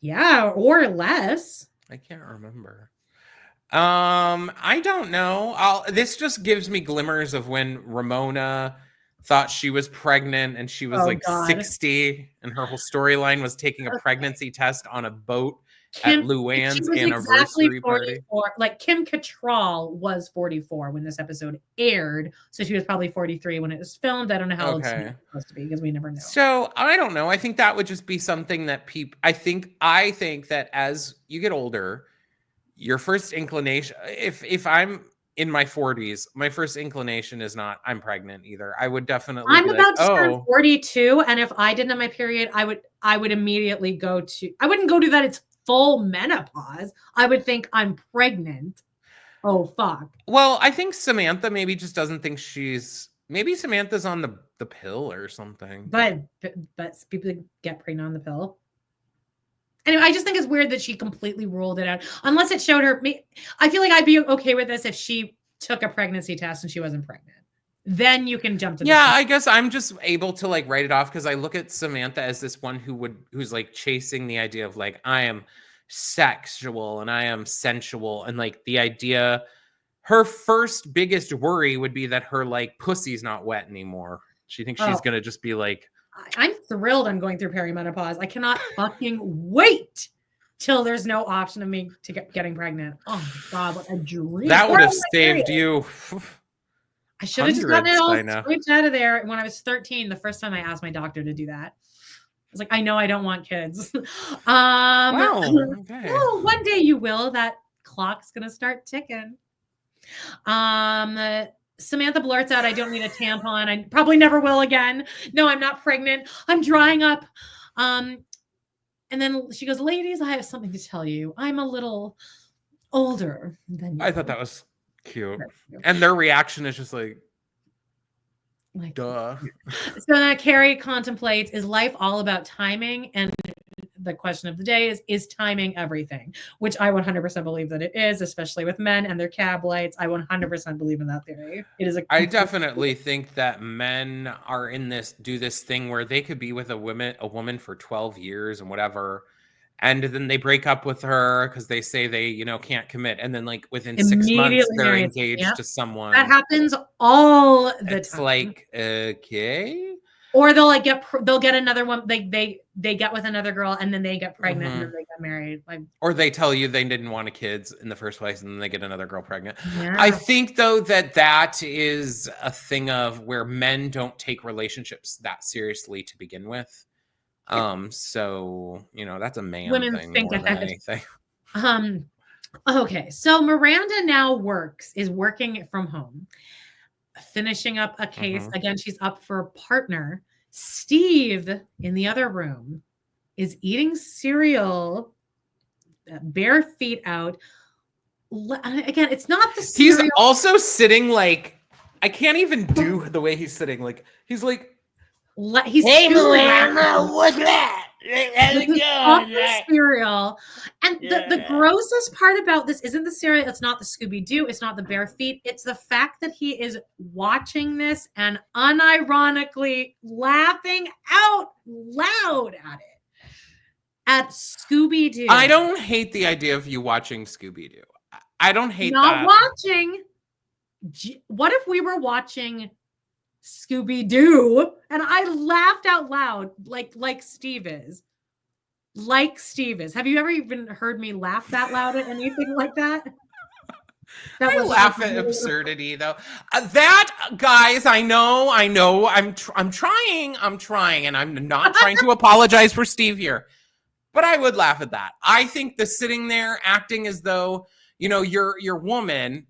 Yeah, or less. I can't remember. I don't know. This just gives me glimmers of when Ramona thought she was pregnant and she was 60, and her whole storyline was taking a pregnancy test on a boat at Luann's anniversary party. Like Kim Cattrall was 44 when this episode aired, so she was probably 43 when it was filmed. I don't know how old she's supposed to be because we never know. So I don't know. I think that would just be something that people. I think that as you get older, your first inclination, if I'm in my 40s, my first inclination is not I'm pregnant either. I would definitely I'm about to turn 42, and if I didn't have my period, I would immediately go to, I wouldn't go to that it's full menopause. I would think I'm pregnant. Oh fuck. Well, I think Samantha maybe just doesn't think maybe Samantha's on the pill or something. But people get pregnant on the pill. Anyway, I just think it's weird that she completely ruled it out. Unless it showed her. I feel like I'd be okay with this if she took a pregnancy test and she wasn't pregnant. Then you can jump to I guess I'm just able to like write it off because I look at Samantha as this one who's like chasing the idea of like I am sexual and I am sensual, and like the idea, her first biggest worry would be that her like pussy's not wet anymore. She thinks she's gonna just be like, I'm thrilled I'm going through perimenopause. I cannot fucking wait till there's no option of me getting pregnant. Oh my God, what a dream. That would have saved you. I should have just gotten it all scraped out of there when I was 13. The first time I asked my doctor to do that. I was like, I know I don't want kids. Wow. Okay. Oh, one day you will. That clock's going to start ticking. Samantha blurts out, I don't need a tampon. I probably never will again. No, I'm not pregnant. I'm drying up. And then she goes, ladies, I have something to tell you. I'm a little older than you. I thought that was cute. And their reaction is just like duh. So Carrie contemplates, is life all about timing? And the question of the day is timing everything? Which I 100% believe that it is, especially with men and their cab lights. I 100% believe in that theory. It is I definitely think that men are do this thing where they could be with a woman for 12 years and whatever, and then they break up with her because they say they can't commit, and then like within 6 months they're engaged to someone. That happens all the time. It's like, okay. Or they'll get another one. They get with another girl and then they get pregnant and then they get married. Or they tell you they didn't want kids in the first place and then they get another girl pregnant. Yeah. I think though that is a thing of where men don't take relationships that seriously to begin with. So that's a man thing more than anything. Okay, so Miranda now is working from home, finishing up a case. Again, she's up for a partner. Steve in the other room is eating cereal, bare feet out. Again, it's not the cereal. He's also sitting like, I can't even do the way he's sitting. Like he's like, hey Miranda, what's that? The cereal. And the grossest part about this isn't the cereal. It's not the Scooby Doo. It's not the bare feet. It's the fact that he is watching this and unironically laughing out loud at it. At Scooby Doo. I don't hate the idea of you watching Scooby Doo. I don't hate that. Not watching. What if we were watching Scooby Doo and I laughed out loud like Steve is? like Steve is. Have you ever even heard me laugh that loud at anything like that? I laugh at absurdity, though. That, guys, I know. I'm trying, and I'm not trying to apologize for Steve here, but I would laugh at that. I think the sitting there acting as though, you know, your woman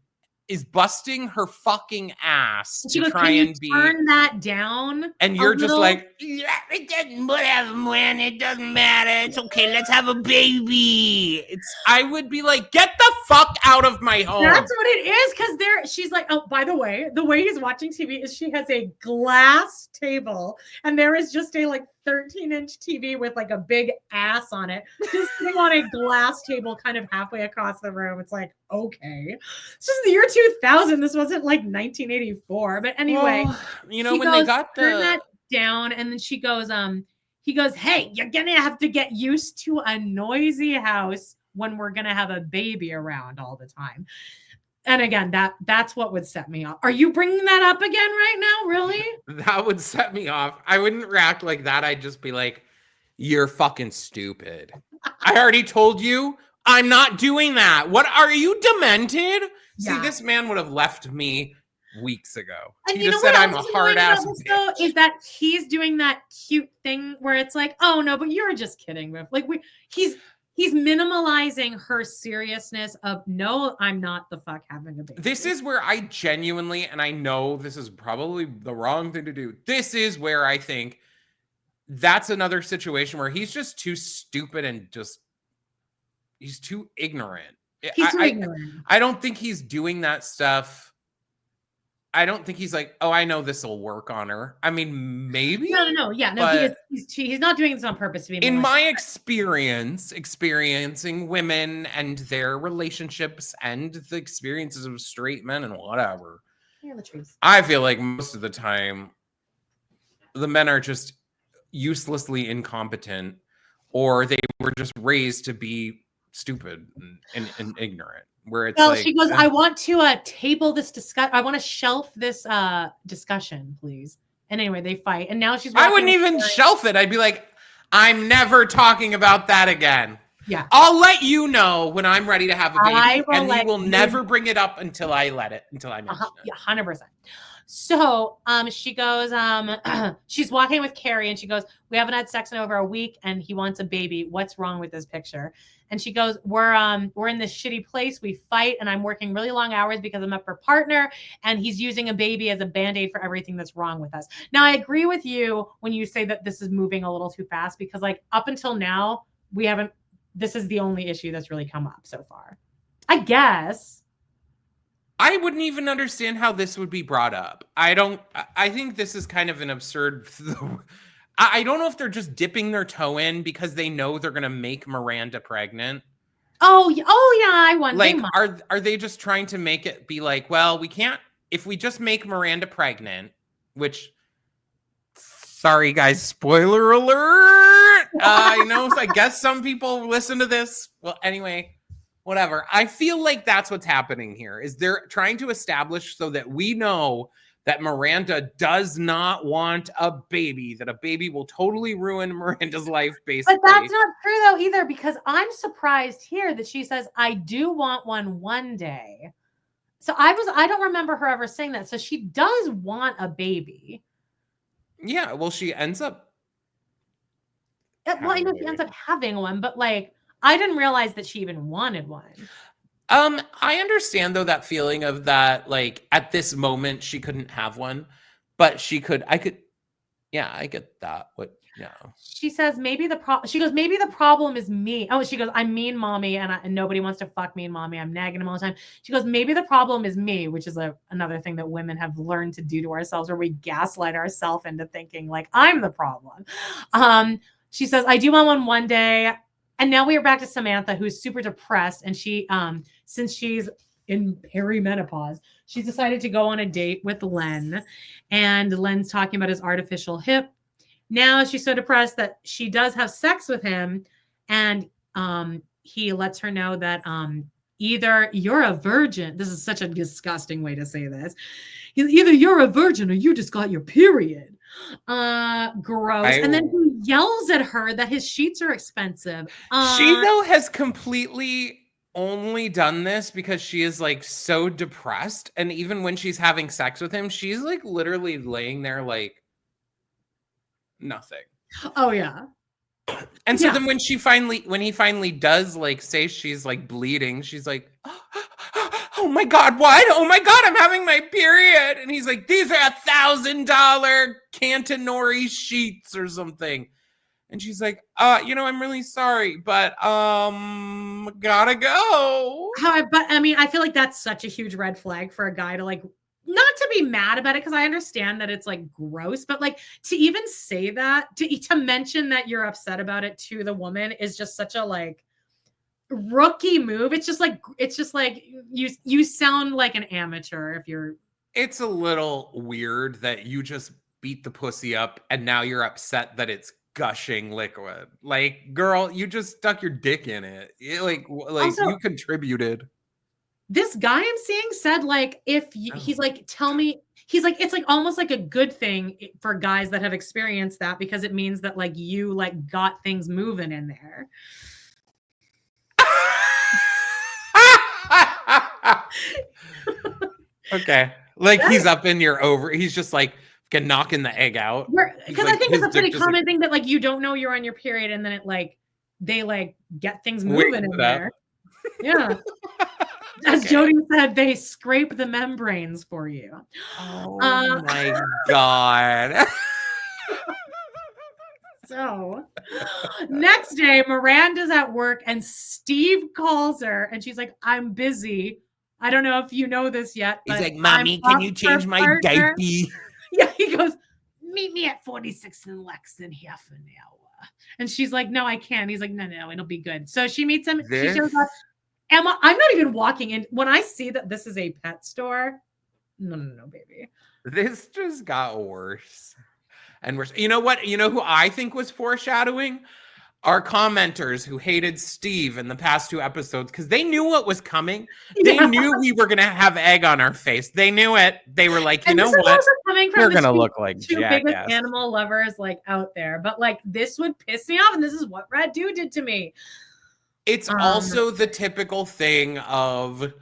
is busting her fucking ass to try and be. Turn that down, and you're just like, yeah, it doesn't whatever, it doesn't matter. It's okay. Let's have a baby. I would be like, get the fuck out of my home. That's what it is, because she's like, oh, by the way he's watching TV is she has a glass table, and there is just a like 13-inch TV with like a big ass on it, just sitting on a glass table kind of halfway across the room. It's like, okay, this is the year 2000. This wasn't like 1984. But anyway, well, you know, when they got turn that down, and then she goes, he goes, hey, you're gonna have to get used to a noisy house when we're gonna have a baby around all the time. And again, that's what would set me off. Are you bringing that up again right now? Really? That would set me off. I wouldn't react like that. I'd just be like, you're fucking stupid. I already told you I'm not doing that. What, are you demented? Yeah. See, this man would have left me weeks ago. And he just said I'm a hard ass bitch. Is that he's doing that cute thing where it's like, oh no, but you're just kidding. Like he's minimalizing her seriousness of, no, I'm not the fuck having a baby. This is where I genuinely, and I know this is probably the wrong thing to do. This is where I think that's another situation where he's just too stupid and he's too ignorant. He's too ignorant. I don't think he's doing that stuff. I don't think he's like, oh, I know this will work on her. I mean, maybe. No. Yeah, no, he's not doing this on purpose to be. In my experience, experiencing women and their relationships and the experiences of straight men and whatever, the truth. I feel like most of the time, the men are just uselessly incompetent, or they were just raised to be stupid and ignorant. Where it's like, she goes, I want to table this discussion. I want to shelf this discussion, please. And anyway, they fight. And now she's. I wouldn't even shelf it. I'd be like, I'm never talking about that again. Yeah. I'll let you know when I'm ready to have a baby, and you will never bring it up until I mention it. Yeah, 100%. So she goes, she's walking with Carrie, and she goes, we haven't had sex in over a week, and he wants a baby. What's wrong with this picture? And she goes, we're in this shitty place. We fight, and I'm working really long hours because I'm up for partner, and he's using a baby as a Band-Aid for everything that's wrong with us. Now, I agree with you when you say that this is moving a little too fast, because like up until now, this is the only issue that's really come up so far. I guess. I wouldn't even understand how this would be brought up. I think this is kind of an absurd. I don't know if they're just dipping their toe in because they know they're going to make Miranda pregnant. Oh yeah. I wonder. Like, are they just trying to make it be like, well, we can't, if we just make Miranda pregnant, which, sorry guys, spoiler alert. I know, I guess some people listen to this. Well, anyway, whatever. I feel like that's what's happening here, is they're trying to establish so that we know that Miranda does not want a baby, that a baby will totally ruin Miranda's life, basically. But that's not true, though, either, because I'm surprised here that she says, I do want one day. So I don't remember her ever saying that. So she does want a baby. Yeah, well, she ends up. Well, I know she ends up having one, but like, I didn't realize that she even wanted one. I understand though that feeling of that, like at this moment she couldn't have one, but I get that. She says maybe maybe the problem is me. Oh, she goes, I'm mean mommy, and nobody wants to fuck mean mommy. I'm nagging him all the time. She goes, maybe the problem is me, which is another thing that women have learned to do to ourselves, where we gaslight ourselves into thinking like I'm the problem. She says, I do want one day. And now we are back to Samantha, who's super depressed. And she, since she's in perimenopause, she's decided to go on a date with Len. And Len's talking about his artificial hip. Now she's so depressed that she does have sex with him. And he lets her know that either you're a virgin. This is such a disgusting way to say this. Either you're a virgin or you just got your period. Gross. And then he yells at her that his sheets are expensive. She though has completely only done this because she is like so depressed, and even when she's having sex with him, she's like literally laying there like nothing. Oh yeah. And so then when he finally does like say she's like bleeding, she's like, oh my God, what? Oh my God, I'm having my period. And he's like, these are $1,000 Cantonori sheets or something. And she's like, I'm really sorry, but gotta go. But I mean, I feel like that's such a huge red flag for a guy to like, not to be mad about it, because I understand that it's like gross, but like to even say that, to mention that you're upset about it to the woman is just such a like rookie move. It's just like you sound like an amateur if you're. It's a little weird that you just beat the pussy up and now you're upset that it's gushing liquid. Like, girl, you just stuck your dick in it. Also, you contributed. This guy I'm seeing said like, he's like, tell me, he's like, it's like almost like a good thing for guys that have experienced that, because it means that like you like got things moving in there. Okay. Like he's up in your over. He's just like knocking the egg out. Because like, I think it's a pretty common thing that like you don't know you're on your period, and then it like they like get things moving in there. Yeah. As Jody said, they scrape the membranes for you. Oh my God. So next day, Miranda's at work and Steve calls her and she's like, I'm busy. I don't know if you know this yet. He's like, Mommy, can you change my diaper? Yeah, he goes, meet me at 46 and Lex in half an hour. And she's like, no, I can't. He's like, no, it'll be good. So she meets him. She shows up. Emma, I'm not even walking in. When I see that this is a pet store, no, baby. This just got worse and worse. You know what? You know who I think was foreshadowing? Our commenters who hated Steve in the past 2 episodes, because they knew what was coming. They knew we were going to have egg on our face. They knew it. They were like, you know what? We're going to look like two biggest animal lovers like out there. But like this would piss me off. And this is what Red Dude did to me. It's also the typical thing of,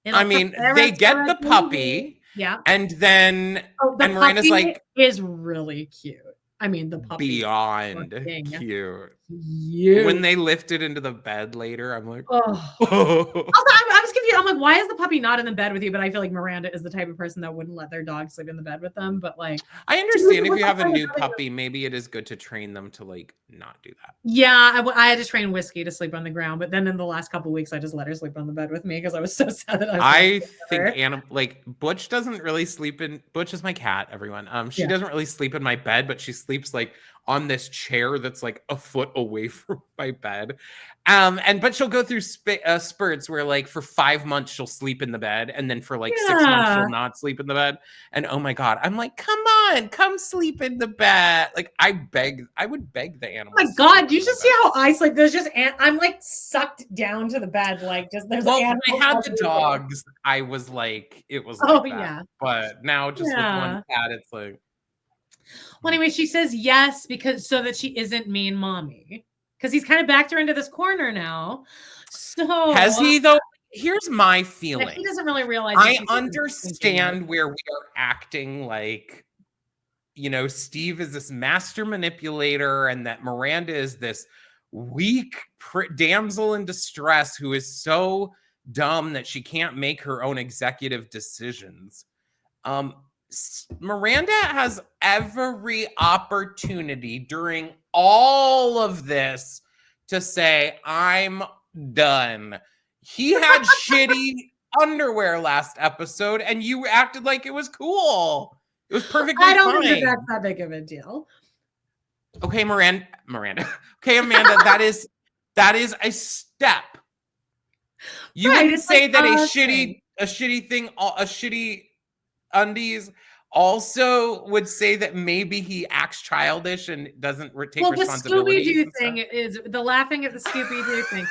I mean, they get the puppy. Yeah. And then and Miranda's like, is really cute. I mean, the puppy beyond cute. When they lift it into the bed later, I'm like, oh. Also, I was confused. I'm like, why is the puppy not in the bed with you? But I feel like Miranda is the type of person that wouldn't let their dog sleep in the bed with them. But like, I understand if you have a new puppy, maybe it is good to train them to like not do that. Yeah, I had to train Whiskey to sleep on the ground, but then in the last couple of weeks, I just let her sleep on the bed with me because I was so sad that I think like Butch doesn't really sleep in. Butch is my cat. Everyone, she doesn't really sleep in my bed, but she sleeps like on this chair that's like a foot away from my bed. But she'll go through spurts where like for 5 months she'll sleep in the bed, and then for like 6 months she'll not sleep in the bed. And oh my God, I'm like, come on, come sleep in the bed. Like I would beg the animals. Oh my God, you should see how I sleep. There's just I'm like sucked down to the bed, like just there's. Well, when I had the dogs, I was like, it was. Like that. But now just with one cat, it's like. Well, anyway, she says yes because so that she isn't mean mommy. Because he's kind of backed her into this corner now. So has he though? Here's my feeling. He doesn't really realize. I understand where we are acting like, Steve is this master manipulator and that Miranda is this weak damsel in distress who is so dumb that she can't make her own executive decisions. Miranda has every opportunity during all of this to say, I'm done. He had shitty underwear last episode and you acted like it was cool. It was perfectly fine. I don't think that's that big of a deal. Okay, Miranda. Okay, Amanda, that is a step. You wouldn't say that a shitty undies also would say that maybe he acts childish and doesn't take responsibility. The Scooby Doo thing is the laughing at the Scooby Doo thing.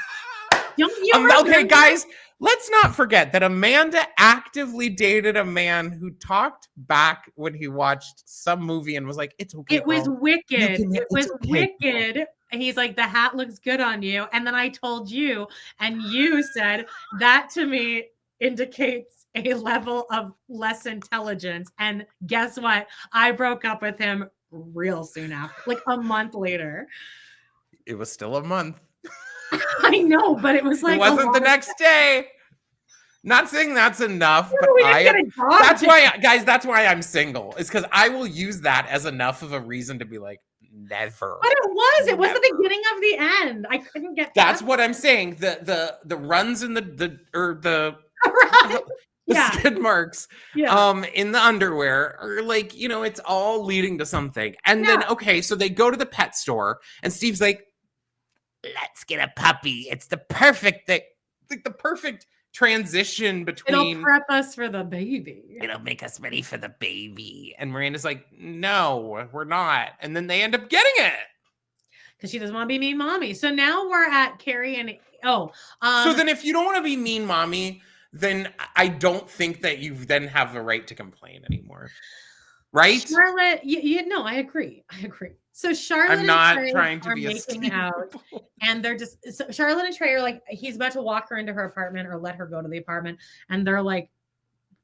Don't you Okay, guys, let's not forget that Amanda actively dated a man who talked back when he watched some movie and was like, "It's okay, It was girl. wicked. It It was okay." wicked. He's like, the hat looks good on you. And then I told you, and you said that to me indicates a level of less intelligence. And guess what? I broke up with him real soon after, like a month later. It was still a month. I know, but it was like It wasn't the next day. Not saying that's enough, but that's why, guys, that's why I'm single. It's because I will use that as enough of a reason to be like, never. But it was the beginning of the end. I couldn't get that's what I'm saying. The runs in the skid marks in the underwear are like, it's all leading to something. And then so they go to the pet store and Steve's like, let's get a puppy. It's the perfect thing, like the perfect transition between. It'll prep us for the baby. It'll make us ready for the baby. And Miranda's like, no, we're not. And then they end up getting it. Because she doesn't want to be mean mommy. So now we're at Carrie and so then if you don't want to be mean mommy, then I don't think that you then have the right to complain anymore. Right? Charlotte, no, I agree. So Charlotte I'm not and Trey trying to are be making out, and they're just Charlotte and Trey are like, he's about to walk her into her apartment or let her go to the apartment, and they're like,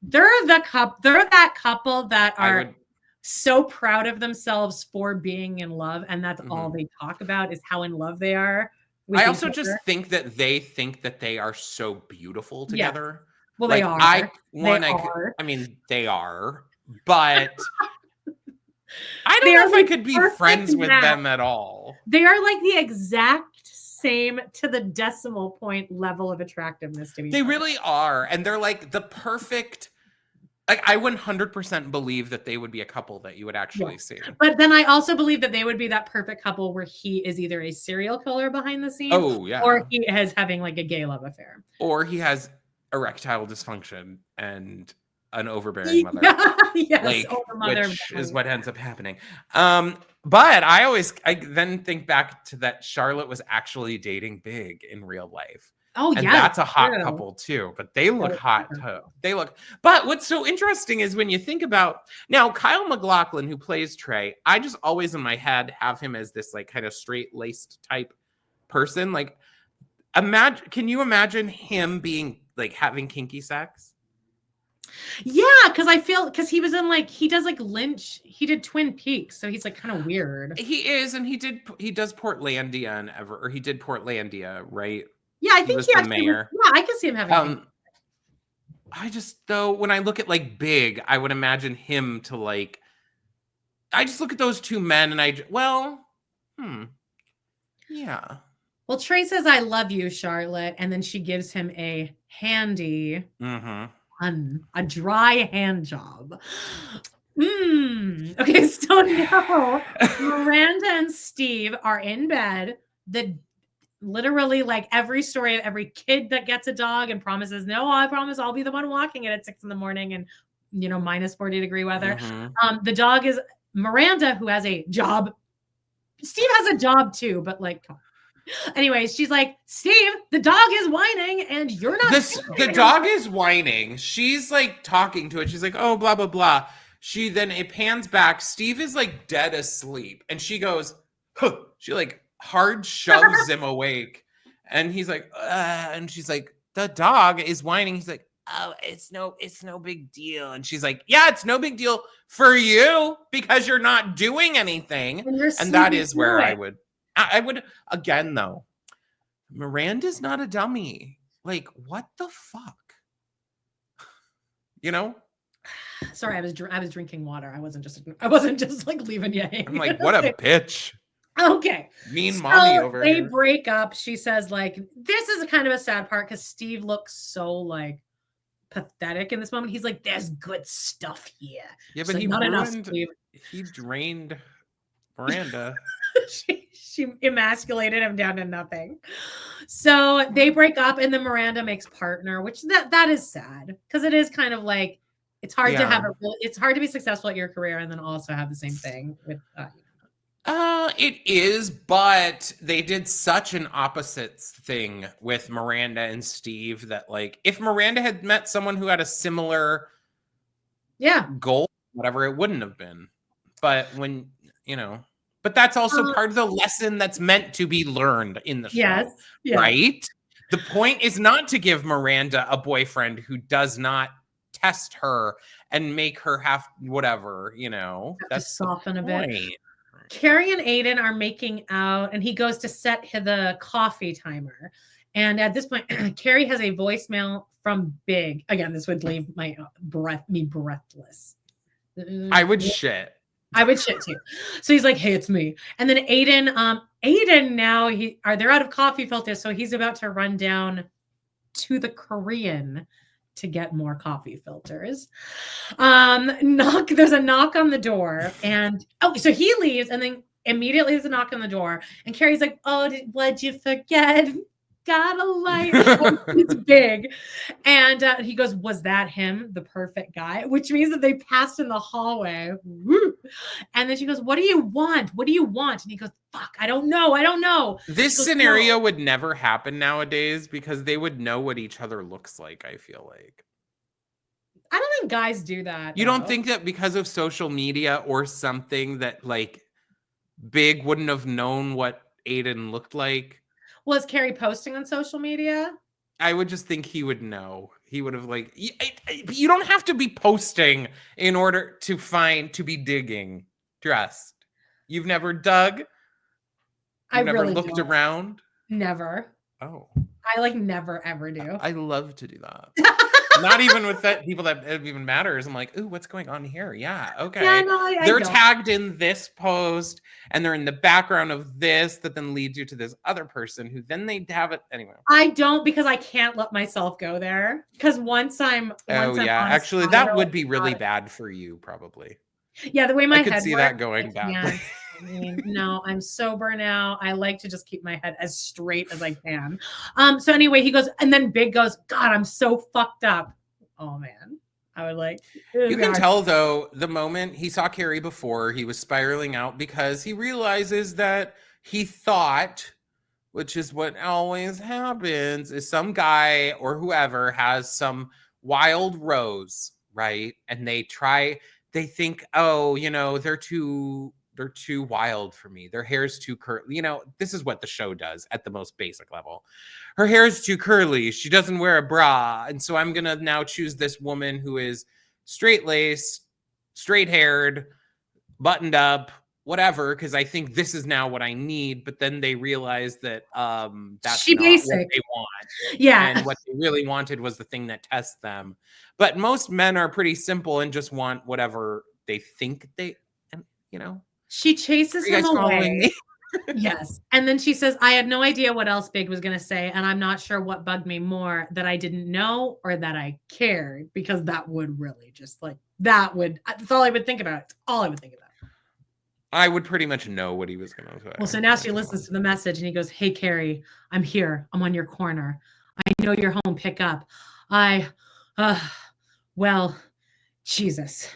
they're that couple that are so proud of themselves for being in love, and that's all they talk about is how in love they are. I also just think that they think that they are so beautiful together. Yeah. Well, they are. I mean, they are, but I don't know if I could be friends with them at all. They are like the exact same to the decimal point level of attractiveness to me. They really are. And they're like the perfect, like I 100% believe that they would be a couple that you would actually see. But then I also believe that they would be that perfect couple where he is either a serial killer behind the scenes or he is having like a gay love affair. Or he has erectile dysfunction and an overbearing mother. Yes, which is what ends up happening. But I then think back to that Charlotte was actually dating Big in real life. Oh, and that's a hot couple too, but they look hot too. But what's so interesting is when you think about now Kyle MacLachlan, who plays Trey, I just always in my head have him as this like kind of straight-laced type person. Like can you imagine him being like having kinky sex? Yeah, because he was in like he does like Lynch, he did Twin Peaks, so he's like kind of weird. He is, and he does Portlandia he did Portlandia, right? Yeah, I think he was the mayor. Yeah, I can see him having. I just though when I look at like Big, I would imagine him to like. I just look at those two men, and yeah. Well, Trey says, "I love you, Charlotte," and then she gives him a handy. A dry hand job. Okay, so now Miranda and Steve are in bed. Literally like every story of every kid that gets a dog and promises, no, I promise I'll be the one walking it at 6 a.m. and minus 40-degree weather. The dog is Miranda, who has a job. Steve has a job too, but like, anyways, she's like, Steve, the dog is whining and you're not. The dog is whining. She's like talking to it. She's like, oh, blah, blah, blah. It pans back. Steve is like dead asleep. And she goes, huh. She like hard shoves him awake. And he's like, and she's like, the dog is whining. He's like, oh, it's no big deal. And she's like, yeah, it's no big deal for you because you're not doing anything. And that is where I would again though. Miranda's not a dummy. Like, what the fuck? Sorry, I was drinking water. I wasn't just like leaving you hanging. I'm like, what a bitch. Okay. Mean mommy over here. They here. break up. She says, like, this is kind of a sad part because Steve looks so like pathetic in this moment. He's like, there's good stuff here. Yeah, but he drained Miranda. she emasculated him down to nothing. So they break up and then Miranda makes partner, which that is sad because it is kind of like it's hard to have it's hard to be successful at your career and then also have the same thing with It is, but they did such an opposites thing with Miranda and Steve that, like, if Miranda had met someone who had a similar goal, whatever, it wouldn't have been. But when, but that's also part of the lesson that's meant to be learned in the show, right? The point is not to give Miranda a boyfriend who does not test her and make her have whatever, that's soften a bit. Carrie and Aiden are making out, and he goes to set the coffee timer. And at this point, Carrie has a voicemail from Big. Again, this would leave me breathless. I would shit. I would shit too. So he's like, "Hey, it's me." And then Aiden now they're out of coffee filters, so he's about to run down to the Korean to get more coffee filters. There's a knock on the door, and so he leaves, and then immediately there's a knock on the door, and Carrie's like, "Oh, what'd you forget? Got a light." It's Big. And he goes, "Was that him, the perfect guy?" Which means that they passed in the hallway. Woo. And then she goes, "What do you want? What do you want?" And he goes, "Fuck, I don't know. This scenario would never happen nowadays because they would know what each other looks like, I feel like. I don't think guys do that. You don't think that because of social media or something that, like, Big wouldn't have known what Aiden looked like? Was Carrie posting on social media? I would just think he would know. He would have, like, you don't have to be posting in order to be digging. Trust. You've never dug? You've never really looked around? Never. Oh. I never ever do. I love to do that. Not even with people that it even matters. I'm like, ooh, what's going on here? Yeah, okay. Yeah, no, they're tagged in this post, and they're in the background of this that then leads you to this other person who then they have it anyway. I don't, because I can't let myself go there. Because once I'm actually, that would be really bad for you, probably. Yeah, the way my head I could see that going badly. I mean, no, I'm sober now. I like to just keep my head as straight as I can. So anyway, he goes, and then Big goes, "God, I'm so fucked up." Oh man. I would like. You can tell though, the moment he saw Carrie before, he was spiraling out because he realizes that he thought, which is what always happens, is some guy or whoever has some wild rose, right? And they think, oh, they're too wild for me. Their hair's too curly. This is what the show does at the most basic level. Her hair's too curly. She doesn't wear a bra. And so I'm going to now choose this woman who is straight-laced, straight-haired, buttoned up, whatever, because I think this is now what I need. But then they realize that that's not what they want. Yeah. And what they really wanted was the thing that tests them. But most men are pretty simple and just want whatever they think She chases him away. Yes. And then she says, "I had no idea what else Big was going to say. And I'm not sure what bugged me more, that I didn't know or that I cared," because that would really just that's all I would think about. It's all I would think about. I would pretty much know what he was going to say. Well, so now she listens to the message and he goes, "Hey, Carrie, I'm here. I'm on your corner. I know you're home. Pick up. Well, Jesus.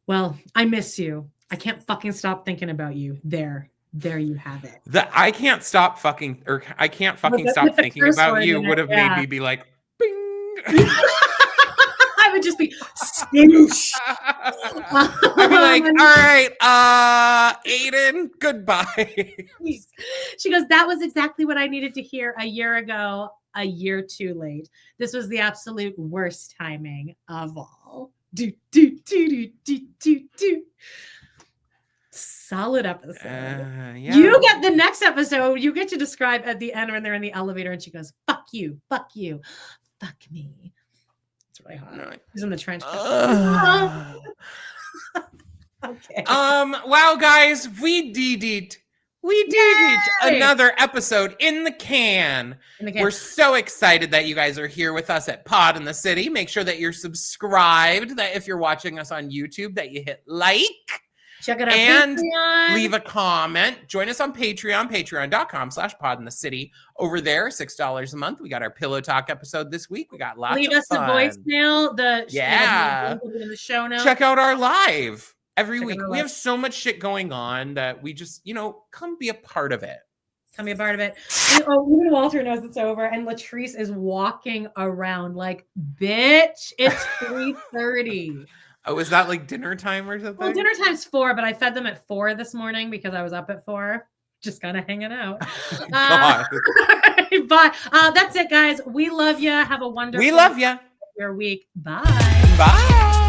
Well, I miss you. I can't fucking stop thinking about you. There you have it." I can't stop fucking stop thinking about you would have made me be like, bing. I would just be stoosh. I'd be like, "All right, Aiden, goodbye." She goes, "That was exactly what I needed to hear a year ago, a year too late. This was the absolute worst timing of all." Do. Solid episode. Yeah. You get the next episode. You get to describe at the end when they're in the elevator and she goes, "Fuck you, fuck me." It's really hot. He's in the trench coat. Okay. Wow, guys, we did it. Another episode in the can. We're so excited that you guys are here with us at Pod in the City. Make sure that you're subscribed. That if you're watching us on YouTube, that you hit like. Check it out. And Patreon. Leave a comment. Join us on Patreon, patreon.com/podinthecity. Over there, $6 a month. We got our Pillow Talk episode this week. We got lots of fun. Leave us a voicemail. In the show notes. Check out our live. every Check week. out our We have list. so much shit going on that we just, come be a part of it. Come be a part of it. Even Walter knows it's over, and Latrice is walking around like, bitch, it's 3:30. Oh, is that like dinner time or something? Well, dinner time's 4, but I fed them at 4 this morning because I was up at 4, just kind of hanging out. God. But that's it, guys. We love you. Have a wonderful We love you. your week. Bye. Bye.